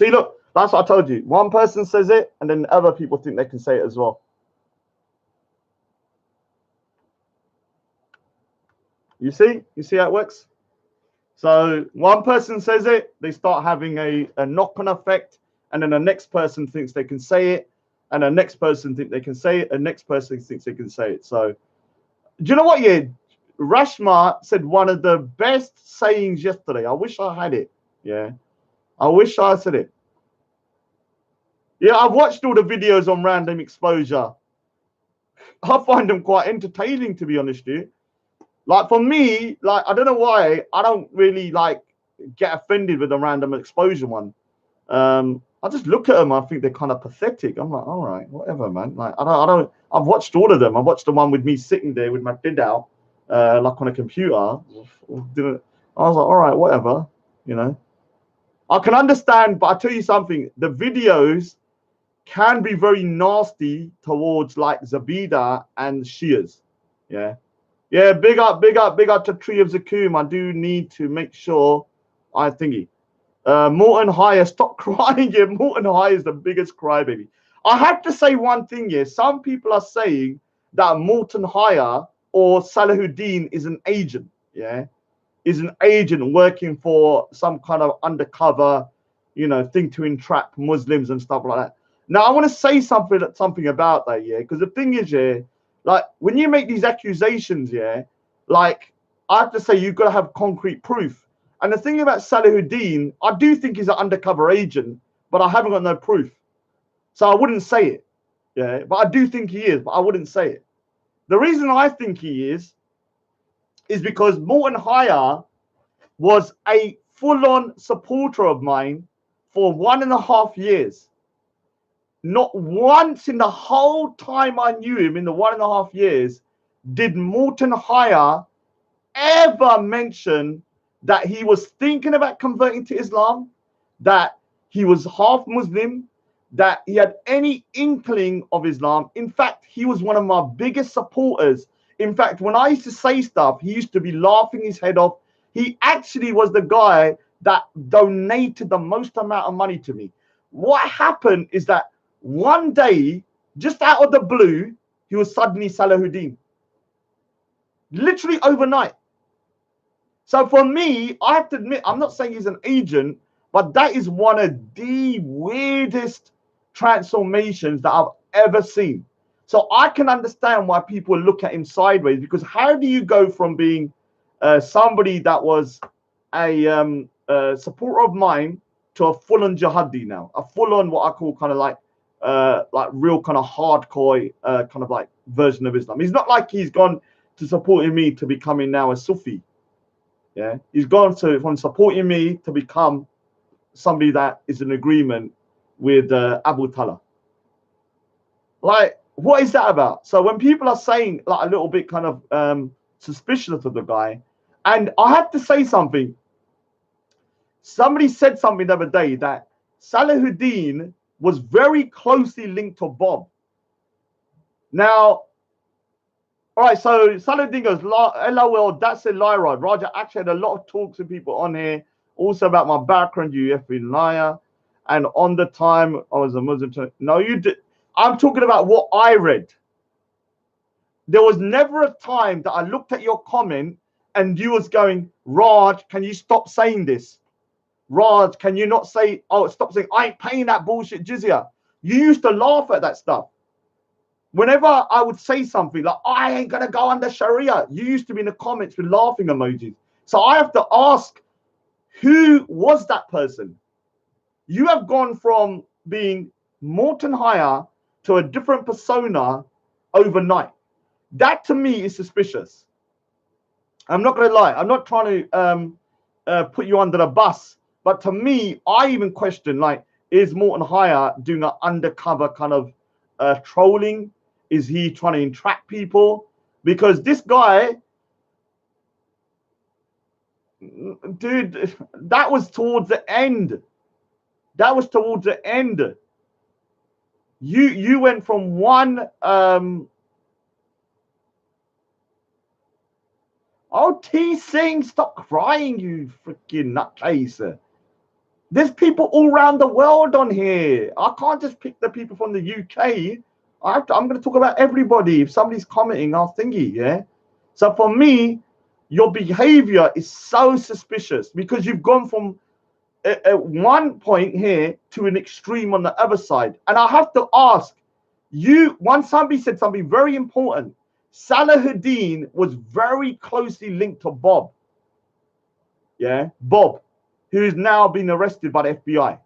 that's what I told you. One person says it, and then other people think they can say it as well. You see how it works? So one person says it, they start having a knock-on effect, and then the next person thinks they can say it, and the next person thinks they can say it, and the next person thinks they can say it. So do you know what? Yeah, Rashma said one of the best sayings yesterday. I wish I had it. Yeah, I wish I said it. Yeah, I've watched all the videos on random exposure. I find them quite entertaining, to be honest with you. Like for me, like I don't know why I don't really like get offended with the random exposure one. I just look at them. I think they're kind of pathetic. I'm like, all right, whatever, man. Like I don't. I've watched all of them. I watched the one with me sitting there with my kid out, like on a computer. I was like, all right, whatever. You know, I can understand, but I tell you something. The videos can be very nasty towards like Zabida and Shias. Yeah. Yeah, big up to Tree of Zakum. I do need to make sure I thingy. Morton Hire, stop crying. Yeah, Morton Hire is the biggest crybaby. I have to say one thing here. Some people are saying that Morton Hire or Salahuddin is an agent. Yeah, is an agent working for some kind of undercover, you know, thing to entrap Muslims and stuff like that. Now, I want to say something about that, yeah, because the thing is, yeah, like when you make these accusations, yeah, like I have to say you've got to have concrete proof. And the thing about Salahuddin, I do think he's an undercover agent, but I haven't got no proof, so I wouldn't say it. Yeah, but I do think he is, but I wouldn't say it. The reason I think he is because Morton Hire was a full-on supporter of mine for 1.5 years. Not once in the whole time I knew him, in the 1.5 years, did Morton Hire ever mention that he was thinking about converting to Islam, that he was half Muslim, that he had any inkling of Islam. In fact, he was one of my biggest supporters. In fact, when I used to say stuff, he used to be laughing his head off. He actually was the guy that donated the most amount of money to me. What happened is that One day, just out of the blue, he was suddenly Salahuddin. Literally overnight. So for me, I have to admit, I'm not saying he's an agent, but that is one of the weirdest transformations that I've ever seen. So I can understand why people look at him sideways, because how do you go from being somebody that was a supporter of mine to a full-on jihadi now, a full-on what I call kind of like real kind of hardcore kind of like version of Islam. He's not like he's gone to supporting me to becoming now a Sufi. Yeah, he's gone from supporting me to become somebody that is in agreement with Abu Talha. Like, what is that about? So when people are saying like a little bit kind of suspicious of the guy, and I have to say something. Somebody said something the other day that Salahuddin was very closely linked to Bob. Now, all right, so Salahuddin goes, LOL, that's a lie, Rod. Roger actually had a lot of talks with people on here, also about my background, you effing liar. And on the time I was a Muslim. No, you did. I'm talking about what I read. There was never a time that I looked at your comment and you was going, Raj, can you stop saying this? Raj, can you not say, oh, stop saying, I ain't paying that bullshit jizya. You used to laugh at that stuff. Whenever I would say something like, I ain't going to go under Sharia, you used to be in the comments with laughing emojis. So I have to ask, who was that person? You have gone from being molten higher to a different persona overnight. That to me is suspicious. I'm not going to lie. I'm not trying to put you under the bus. But to me, I even question, like, is Morton Hire doing an undercover kind of trolling? Is he trying to entrap people? Because this guy, dude, that was towards the end. That was towards the end. You went from one oh, T Singh, stop crying, you freaking nutcase. There's people all around the world on here. I can't just pick the people from the UK. I'm going to talk about everybody. If somebody's commenting, I'll thingy, yeah? So for me, your behavior is so suspicious because you've gone from at one point here to an extreme on the other side. And I have to ask you, once somebody said something very important, Salahuddin was very closely linked to Bob. Yeah, Bob, who is now been arrested by the FBI.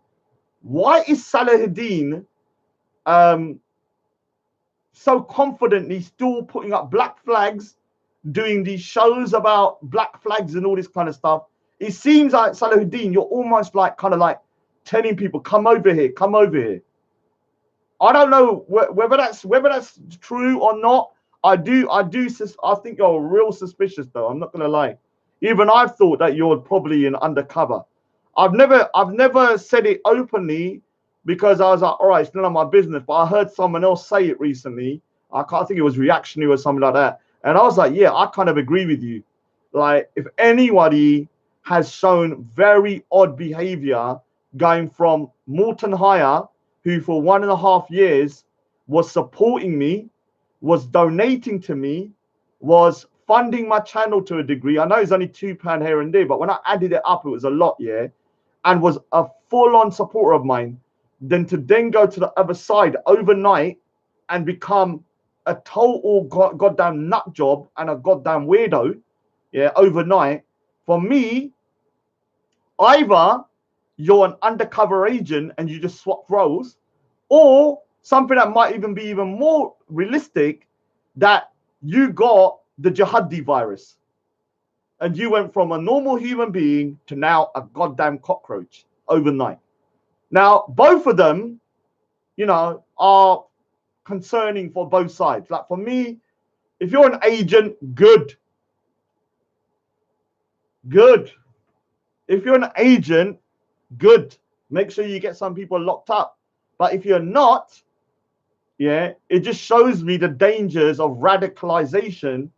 Why is Salahuddin so confidently still putting up black flags, doing these shows about black flags and all this kind of stuff? It seems like Salahuddin, you're almost like kind of like telling people, come over here, come over here. I don't know whether that's true or not. I think you're real suspicious though. I'm not gonna lie. Even I've thought that you're probably in undercover. I've never said it openly because I was like, all right, it's none of my business. But I heard someone else say it recently. I can't think it was reactionary or something like that. And I was like, yeah, I kind of agree with you. Like, if anybody has shown very odd behavior going from Morton Hire, who for 1.5 years was supporting me, was donating to me, was funding my channel to a degree. I know it's only £2 here and there, but when I added it up, it was a lot, yeah, and was a full-on supporter of mine, then to then go to the other side overnight and become a total goddamn nut job and a goddamn weirdo, yeah, overnight, for me, either you're an undercover agent and you just swap roles, or something that might even be even more realistic, that you got the jihadi virus and you went from a normal human being to now a goddamn cockroach overnight. Now, both of them, you know, are concerning for both sides. Like for me, if you're an agent, good. If you're an agent, good. Make sure you get some people locked up. But if you're not, yeah, it just shows me the dangers of radicalization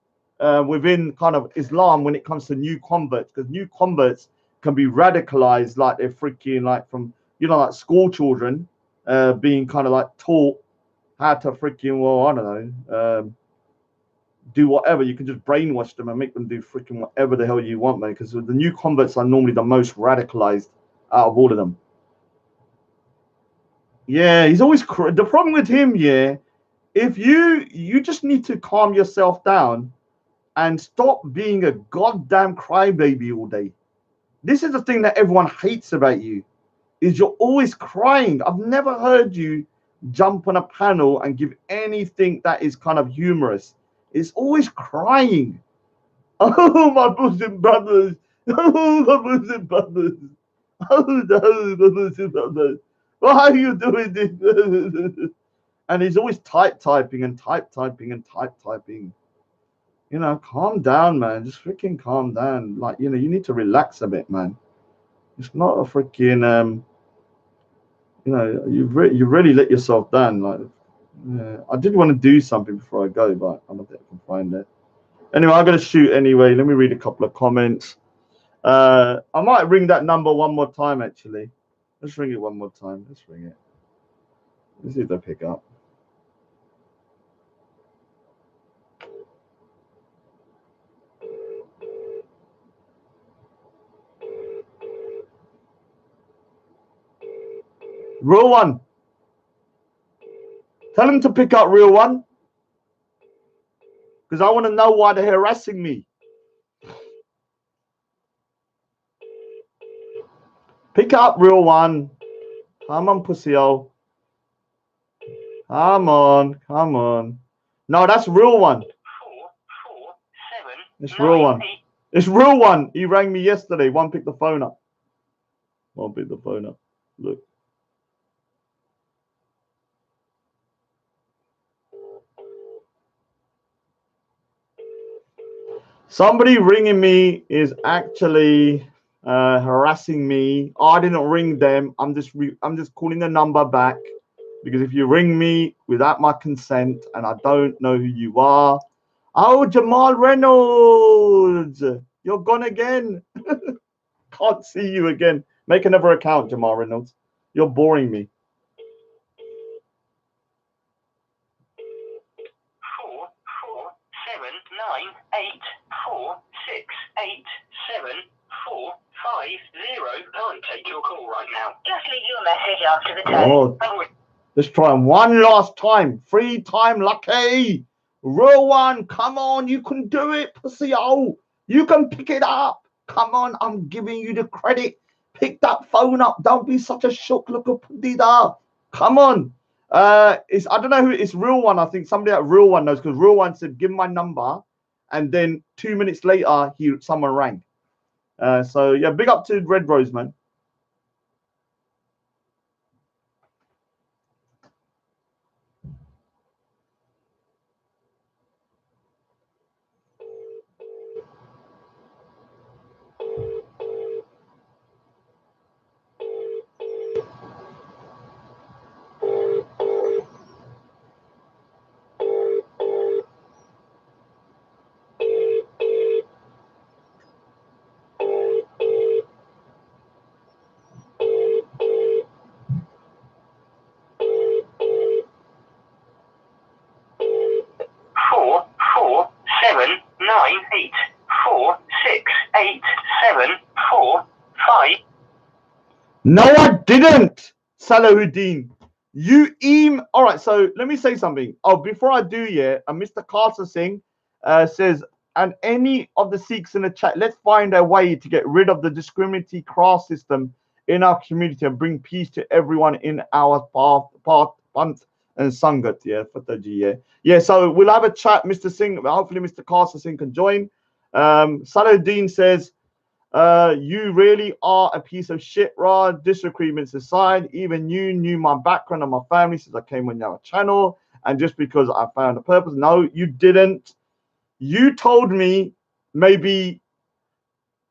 within kind of Islam when it comes to new converts, because new converts can be radicalized like they're freaking like from, you know, like school children, being kind of like taught how to freaking, well, I don't know, do whatever. You can just brainwash them and make them do freaking whatever the hell you want, man. Because the new converts are normally the most radicalized out of all of them. Yeah, he's always the problem with him. Yeah, if you just need to calm yourself down and stop being a goddamn crybaby all day. This is the thing that everyone hates about you, is you're always crying. I've never heard you jump on a panel and give anything that is kind of humorous. It's always crying. Oh, my Muslim brothers. Oh, my Muslim brothers. Oh, no, my Muslim brothers. Why are you doing this? And he's always typing and typing and typing. You know, calm down, man. Just freaking calm down. Like, you know, you need to relax a bit, man. It's not a freaking, you know, you really let yourself down. Like, I did want to do something before I go, but I don't think I can find it. Anyway, I'm going to shoot anyway. Let me read a couple of comments. I might ring that number one more time, actually. Let's ring it one more time. Let's ring it. Let's see if they pick up. Real one. Tell him to pick up, real one. Because I want to know why they're harassing me. Pick up, real one. Come on, pussy-o. Come on. No, that's real one. 447. It's real one. It's real one. He rang me yesterday. One picked the phone up. One picked the phone up. Look. Somebody ringing me is actually harassing me. Oh, I didn't ring them. I'm just calling the number back, because if you ring me without my consent and I don't know who you are, oh, Jamal Reynolds, you're gone again. Can't see you again. Make another account, Jamal Reynolds. You're boring me. 44798468745. Can't take your call right now. Just leave your message after the tone. Oh, let's try one last time. 3-time lucky. Real one, come on, you can do it, pussy. Oh, you can pick it up. Come on, I'm giving you the credit. Pick that phone up. Don't be such a shook looker. Come on. I don't know who it's. Real one. I think somebody at Real One knows, because Real One said give my number, and then 2 minutes later someone rang. So yeah, big up to Red Rose, man. No, I didn't, Salahuddin. You all right, so let me say something. Oh, before I do, Mr. Carter Singh says, and any of the Sikhs in the chat, let's find a way to get rid of the discriminatory caste system in our community and bring peace to everyone in our path and Sangat. Yeah, so we'll have a chat, Mr. Singh. Hopefully, Mr. Carter Singh can join. Salahuddin says, you really are a piece of shit, Rod. Disagreements aside, even you knew my background and my family since I came on your channel, and just because I found a purpose. No, you didn't. You told me maybe,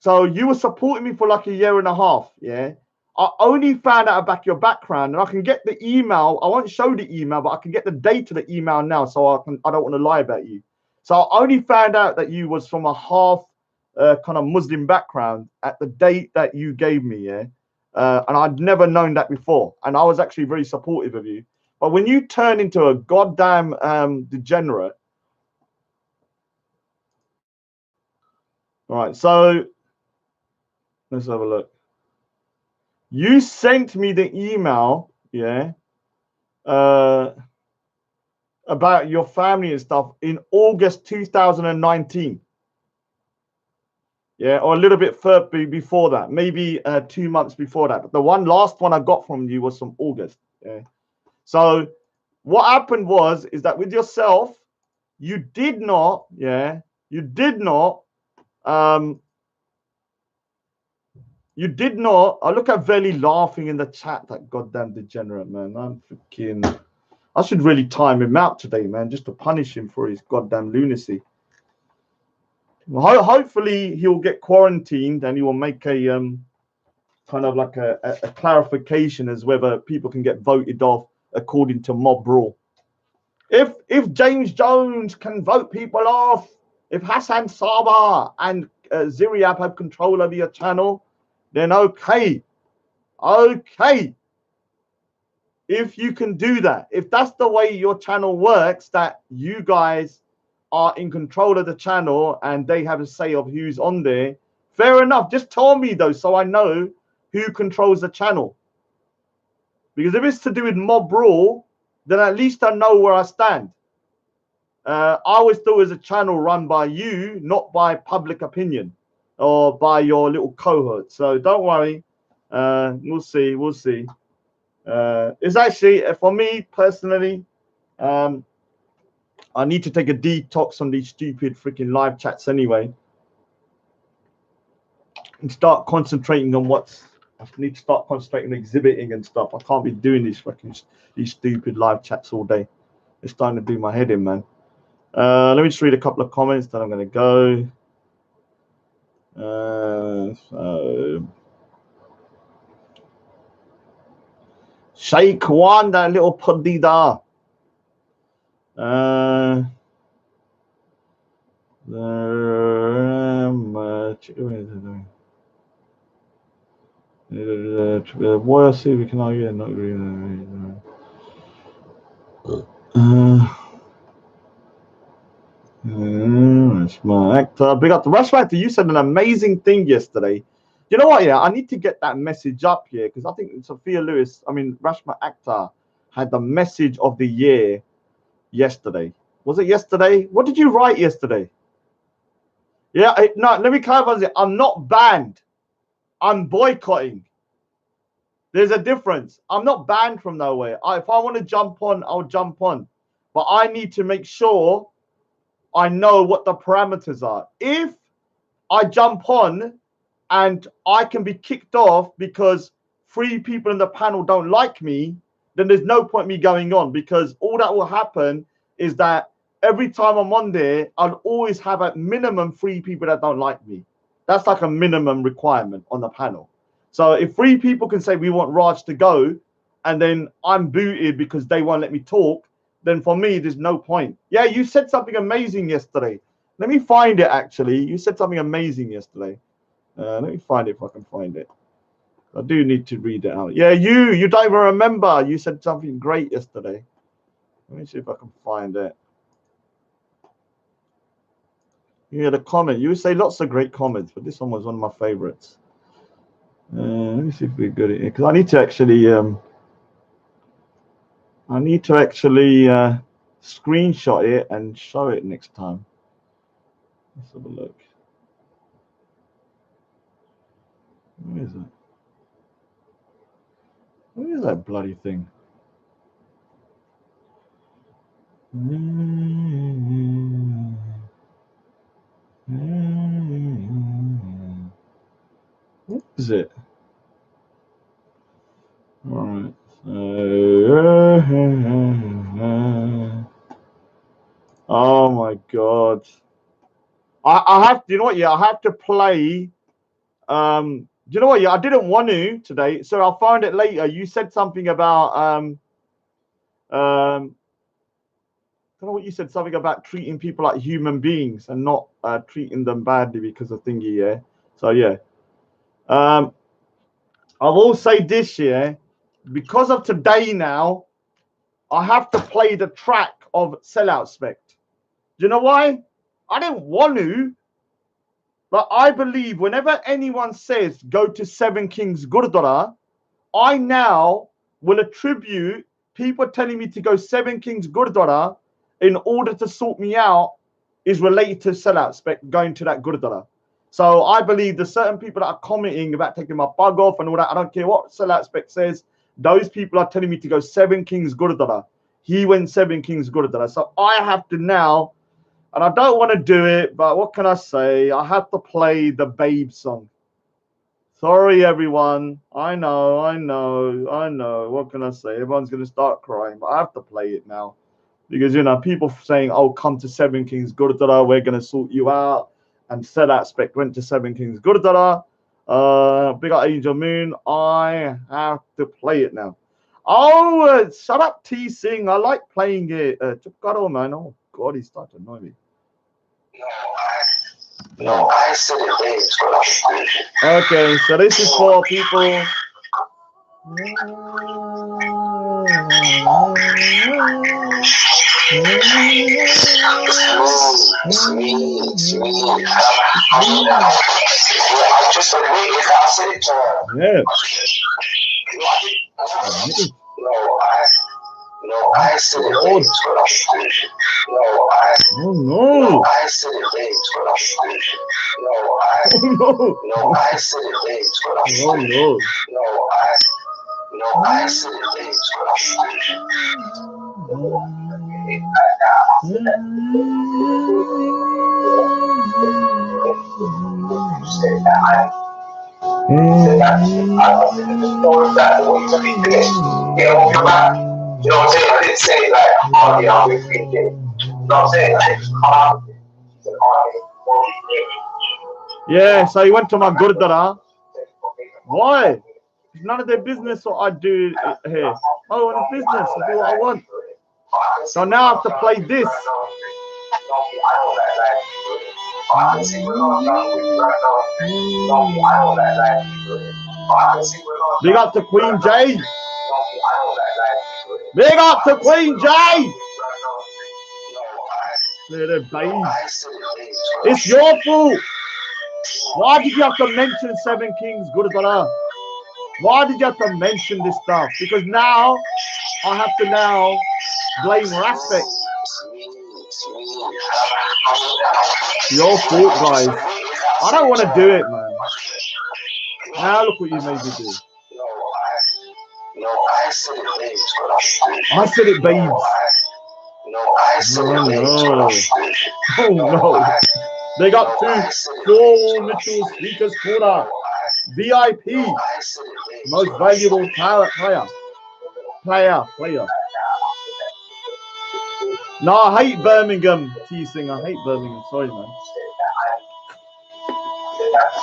so you were supporting me for like a year and a half. Yeah, I only found out about your background, and I can get the email. I won't show the email, but I can get the date of the email now, so I don't want to lie about you. So I only found out that you was from a half kind of Muslim background at the date that you gave me. Yeah, and I'd never known that before. And I was actually very supportive of you. But when you turn into a goddamn degenerate, all right, so let's have a look. You sent me the email, yeah, about your family and stuff in August 2019. Yeah, or a little bit further before that, maybe 2 months before that. But the last one I got from you was from August. Yeah. So what happened is that with yourself, you did not, I look at Velle laughing in the chat, that goddamn degenerate, man. I should really time him out today, man, just to punish him for his goddamn lunacy. Well, hopefully he'll get quarantined and he will make a kind of like a clarification as whether people can get voted off according to mob rule. If James Jones can vote people off, if Hassan Sabah and Ziriab have control over your channel, then okay. If you can do that, if that's the way your channel works, that you guys are in control of the channel and they have a say of who's on there, fair enough. Just tell me though, so I know who controls the channel. Because if it's to do with mob rule, then at least I know where I stand. I always thought it was a channel run by you, not by public opinion or by your little cohort. So don't worry. We'll see. It's actually, for me personally, I need to take a detox on these stupid freaking live chats anyway, and start concentrating on I need to start concentrating on exhibiting and stuff. I can't be doing these stupid live chats all day. It's starting to do my head in, man. Let me just read a couple of comments, then I'm going to go. So Sheikh One, that little puddy da. Why I see we can argue and not agree. My actor, big up the Rush Factor. You said an amazing thing yesterday. You know what? Yeah, I need to get that message up here because I think Sophia Lewis, Rashma Akhtar had the message of the year yesterday. Was it yesterday? What did you write yesterday? Yeah, no, let me clarify this. I'm not banned. I'm boycotting. There's a difference. I'm not banned from nowhere. If I want to jump on, I'll jump on. But I need to make sure I know what the parameters are. If I jump on and I can be kicked off because 3 people in the panel don't like me, then there's no point me going on, because all that will happen is that every time I'm on there, I'll always have at minimum 3 people that don't like me. That's like a minimum requirement on the panel. So if 3 people can say we want Raj to go and then I'm booted because they won't let me talk, then for me, there's no point. Yeah, you said something amazing yesterday. Let me find it, actually. You said something amazing yesterday. Let me find it if I can find it. I do need to read it out. Yeah, you don't even remember. You said something great yesterday. Let me see if I can find it. You had a comment. You say lots of great comments, but this one was one of my favorites. Let me see if we're good at it, because I need to actually screenshot it and show it next time. Let's have a look. Where is it? Where is that bloody thing? What is it? All right. Oh my God. I have, you know what? Yeah, I have to play. You know what? Yeah, I didn't want to today, so I'll find it later. You said something about I don't know what you said. Something about treating people like human beings and not treating them badly because of thingy. Yeah. So yeah. I will say this, yeah, because of today now, I have to play the track of Sellout Spec. Do you know why? I didn't want to, but I believe whenever anyone says go to Seven Kings Gurdwara, I now will attribute people telling me to go Seven Kings Gurdwara in order to sort me out is related to Sellout Spec going to that Gurdwara. So I believe the certain people that are commenting about taking my bug off and all that, I don't care what Sellout Spec says, those people are telling me to go Seven Kings Gurdwara. He went Seven Kings Gurdwara. So I have to now, and I don't want to do it, but what can I say? I have to play the Babe song. Sorry, everyone. I know. What can I say? Everyone's going to start crying, but I have to play it now. Because, you know, people saying, oh, come to Seven Kings Gurdwara, we're going to sort you out. And said aspect went to Seven Kings Gurdwara. Big up Angel Moon. I have to play it now. Oh, shut up, T Sing. I like playing it. Chukaro, man. Oh, God, he's starting to annoy me. No, I said it waves for frustration. Okay, so this is for people. It's me. I just said, wait, I said it to her. Yeah. I said it waves for frustration. No, I said it waves for frustration. I said it waves for frustration. I said it waves for frustration. You know what I'm saying? I didn't say like, oh yeah, I'm thinking. You know what I'm saying? I just commented. Yeah, so he went to my Gurdwara. Why? It's none of their business what I do here. I want a business. I do what I want. So now I have to play this. Big up to Queen J. Big up to Queen J. It's your fault. Why did you have to mention Seven Kings Gurdwara? Why did you have to mention this stuff? Because now I have to now blame Raspek. Your fault, guys. I don't want to do it, man. Now look what you made me do. I said it babes. I said it babes. I said it babes. Oh no. They got 4 Mitchell Speakers Corner. VIP. Most valuable player. No, I hate Birmingham, T-Sing. I hate Birmingham. Sorry, man.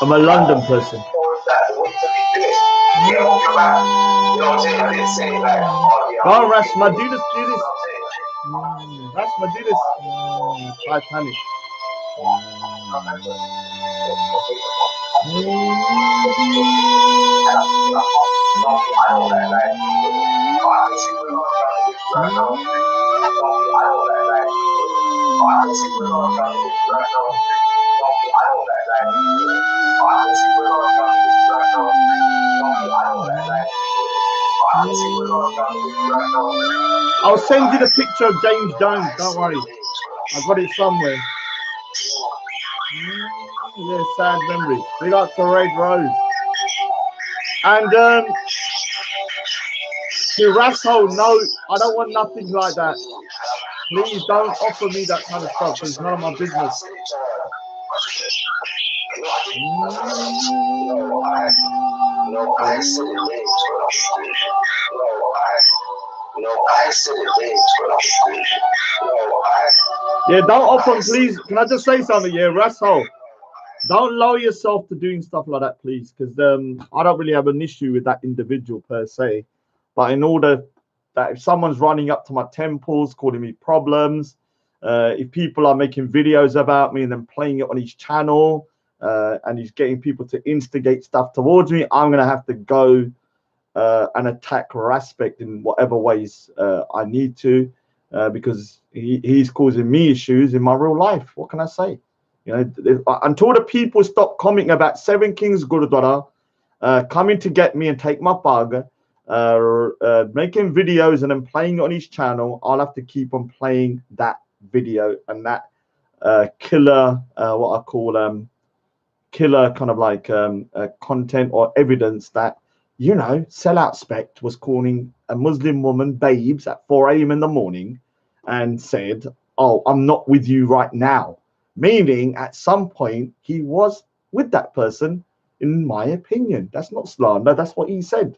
I'm a London person. Go, Rashma, do this. Rashma, do this. Titanic. I'll send you the picture of James Jones. Don't worry, I got it somewhere. Yeah, sad memory. We got to Red Rose. And to Rasshole, no, I don't want nothing like that. Please don't offer me that kind of stuff. It's none of my business. I said it babes. Yeah, don't offer, please. Can I just say something? Yeah, Rasshole. Don't lower yourself to doing stuff like that, please, because I don't really have an issue with that individual per se. But in order that if someone's running up to my temples, calling me problems, if people are making videos about me and then playing it on his channel, and he's getting people to instigate stuff towards me, I'm going to have to go and attack Raspect in whatever ways I need to, because he's causing me issues in my real life. What can I say? You know, until the people stop commenting about Seven Kings Gurudwara coming to get me and take my bug, making videos and then playing it on his channel, I'll have to keep on playing that video and that killer, what I call killer kind of like content or evidence that, you know, Sellout Spect was calling a Muslim woman babes at 4 a.m. in the morning and said, oh, I'm not with you right now. Meaning at some point he was with that person, in my opinion. That's not slander. That's what he said.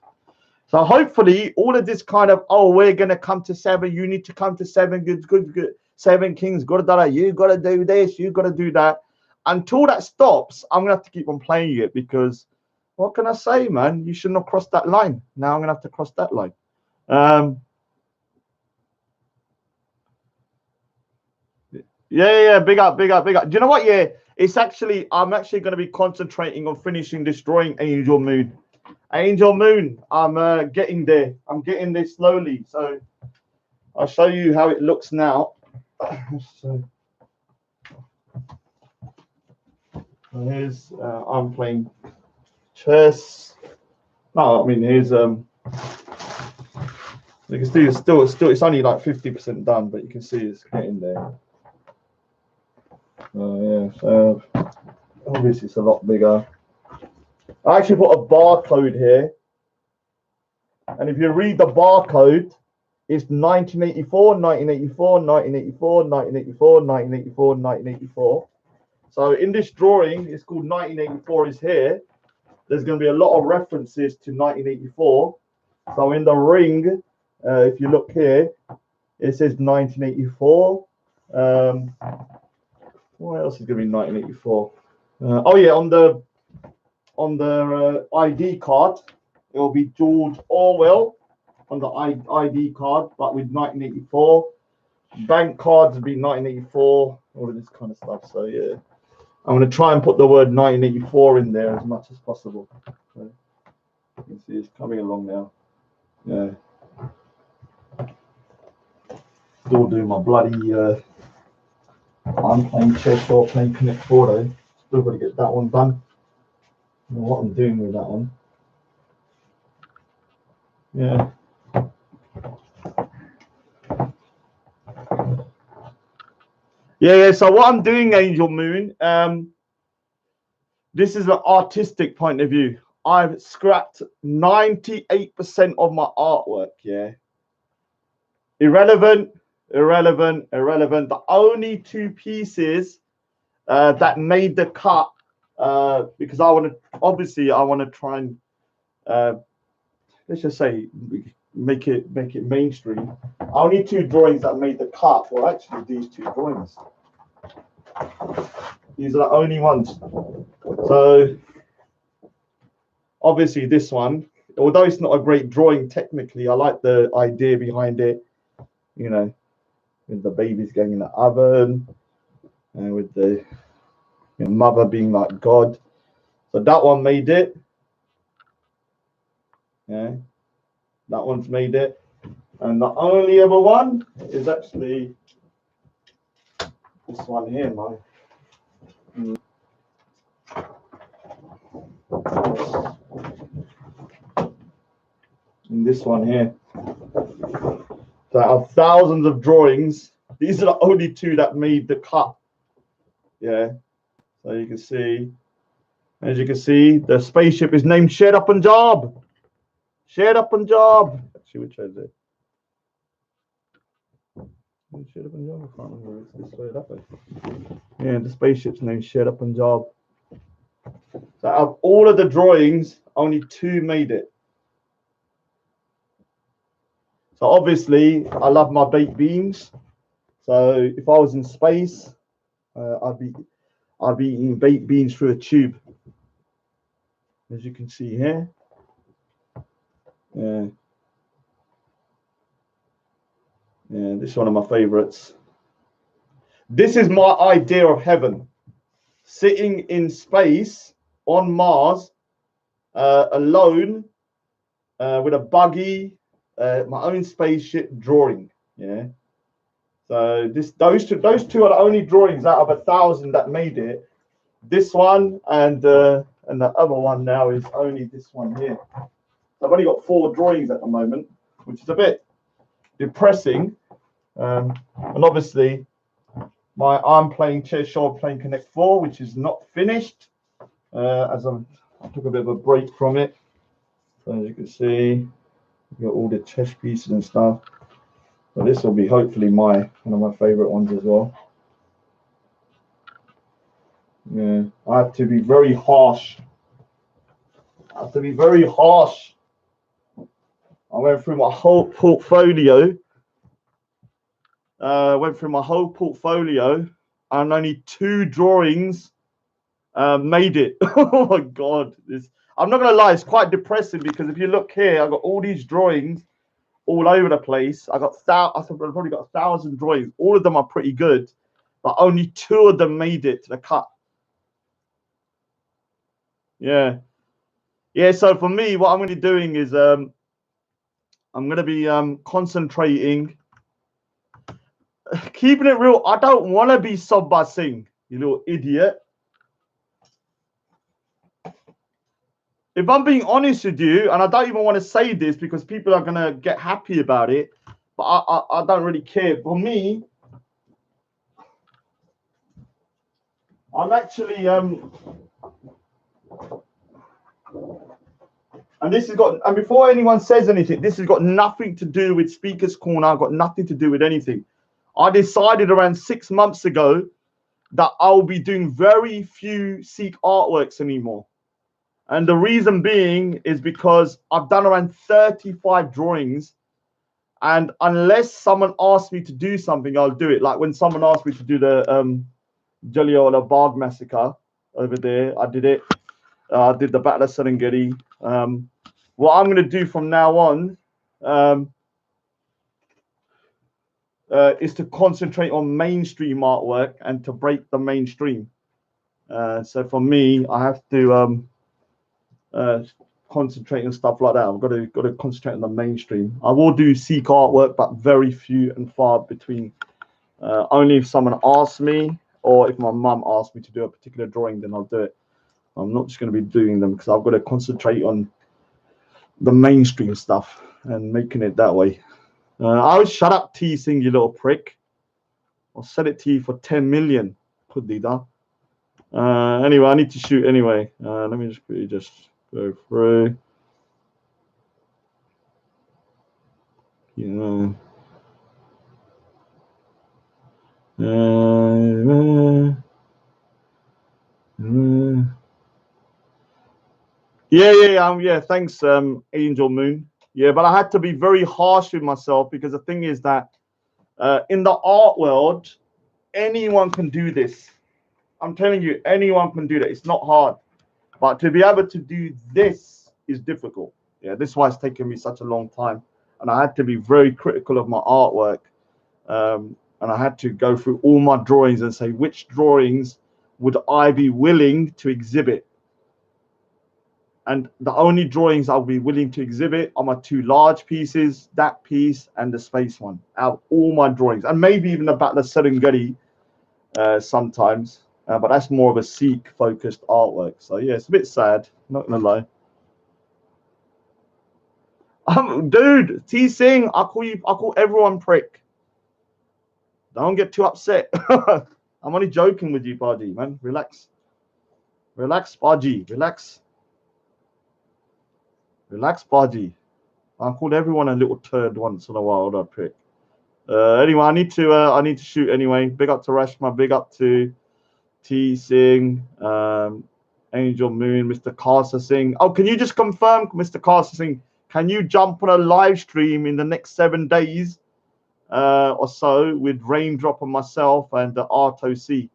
So hopefully all of this kind of, oh, we're going to come to 7. You need to come to 7. Good. 7 Kings. You got to do this. You got to do that. Until that stops, I'm going to have to keep on playing it, because what can I say, man? You shouldn't have crossed that line. Now I'm going to have to cross that line. Yeah. Big up. Do you know what? Yeah, it's actually, I'm actually going to be concentrating on finishing destroying Angel Moon. I'm getting there. I'm getting there slowly. So I'll show you how it looks now. So here's I'm playing chess. No, I mean here's you can see it's still it's only like 50% done, but you can see it's getting there. Yeah, so obviously it's a lot bigger. I actually put a barcode here, and if you read the barcode, it's 1984, 1984, 1984, 1984, 1984, 1984. So in this drawing, it's called 1984 is here. There's going to be a lot of references to 1984. So in the ring, if you look here, it says 1984. What else is going to be 1984? Oh yeah, on the ID card, it will be George Orwell on the ID card, but with 1984. Bank cards will be 1984, all of this kind of stuff. So yeah, I'm going to try and put the word 1984 in there as much as possible. So you can see it's coming along now. Yeah. Still doing my bloody I'm playing chess or playing Connect 4 though. Still got to get that one done. I don't know what I'm doing with that one. Yeah. Yeah. So what I'm doing, Angel Moon, this is an artistic point of view. I've scrapped 98% of my artwork. Yeah. Irrelevant. The only 2 pieces that made the cut, because I want to try and let's just say make it mainstream. Only 2 drawings that made the cut were actually these 2 drawings. These are the only ones. So obviously this one, although it's not a great drawing technically, I like the idea behind it. You know, with the babies going in the oven, and with the mother being like God. So that one made it. Yeah, that one's made it. And the only other one is actually this one here, man. And this one here. So out of thousands of drawings, these are the only 2 that made the cut. Yeah. So you can see, as you can see, the spaceship is named Share Up Punjab. Share Up Punjab. Actually, which is it? Share Up Punjab. I can't remember. It's this way, that way. Yeah, the spaceship's named Share Up Punjab. So out of all of the drawings, only 2 made it. So obviously, I love my baked beans. So if I was in space, I'd be eating baked beans through a tube, as you can see here. Yeah, this is one of my favorites. This is my idea of heaven. sitting in space on Mars, alone, with a buggy, my own spaceship, drawing. Yeah. So those two are the only drawings out of 1,000 that made it. This one and the other one now is only this one here. I've only got 4 drawings at the moment, which is a bit depressing. And obviously, I'm playing Chair Show, playing Connect 4, which is not finished. As I took a bit of a break from it. So as you can see, we've got all the chess pieces and stuff. But this will be hopefully one of my favorite ones as well. Yeah, I have to be very harsh. I went through my whole portfolio. And only 2 drawings made it. Oh my God! I'm not gonna lie, it's quite depressing because if you look here, I've got all these drawings all over the place. I've probably got 1,000 drawings. All of them are pretty good, but only 2 of them made it to the cut. Yeah. So for me, what I'm going to be doing is I'm going to be concentrating, keeping it real. I don't want to be Sobba Singh, you little idiot. If I'm being honest with you, and I don't even want to say this because people are going to get happy about it, but I don't really care. For me, I'm actually and before anyone says anything, this has got nothing to do with Speaker's Corner. I've got nothing to do with anything. I decided around 6 months ago that I'll be doing very few Sikh artworks anymore. And the reason being is because I've done around 35 drawings. And unless someone asks me to do something, I'll do it. Like when someone asked me to do the Jallianwala Bagh massacre over there, I did it. I did the Battle of Serengeti. What I'm going to do from now on is to concentrate on mainstream artwork and to break the mainstream. So for me, I have to concentrate on stuff like that. I've got to concentrate on the mainstream. I will do Sikh artwork, but very few and far between. Only if someone asks me, or if my mum asks me to do a particular drawing, then I'll do it. I'm not just going to be doing them because I've got to concentrate on the mainstream stuff and making it that way. I would shut up, T Singh, you little prick. I'll sell it to you for 10 million. Anyway, I need to shoot anyway. Let me just quickly just go through. Yeah. Thanks, Angel Moon. Yeah, but I had to be very harsh with myself because the thing is that in the art world, anyone can do this. I'm telling you, anyone can do that. It's not hard, but to be able to do this is difficult. Yeah, this is why it's taken me such a long time, and I had to be very critical of my artwork, and I had to go through all my drawings and say which drawings would I be willing to exhibit. And the only drawings I'll be willing to exhibit are my 2 large pieces, that piece and the space one, out of all my drawings, and maybe even about the Serengeti sometimes. But that's more of a Sikh focused artwork. So yeah, it's a bit sad, not gonna lie. Dude, T Singh, I call everyone prick. Don't get too upset. I'm only joking with you, Baji, man. Relax, Baji. Relax, Baji. I called everyone a little turd once in a while. That prick. Anyway, I need to shoot anyway. Big up to Rashma. Big up to T Singh, Angel Moon, Mr. Karsa Singh. Oh, can you just confirm, Mr. Karsa Singh? Can you jump on a live stream in the next 7 days or so with Raindrop and myself and the RTOC?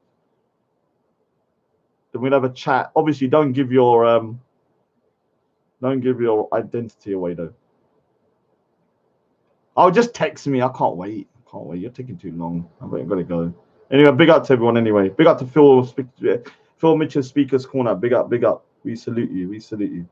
Then we'll have a chat. Obviously, don't give your identity away though. Oh, just text me. I can't wait. You're taking too long. I've got to go. Anyway, big up to everyone. Anyway, big up to Phil. Phil Mitchell, Speakers Corner. Big up, big up. We salute you. We salute you.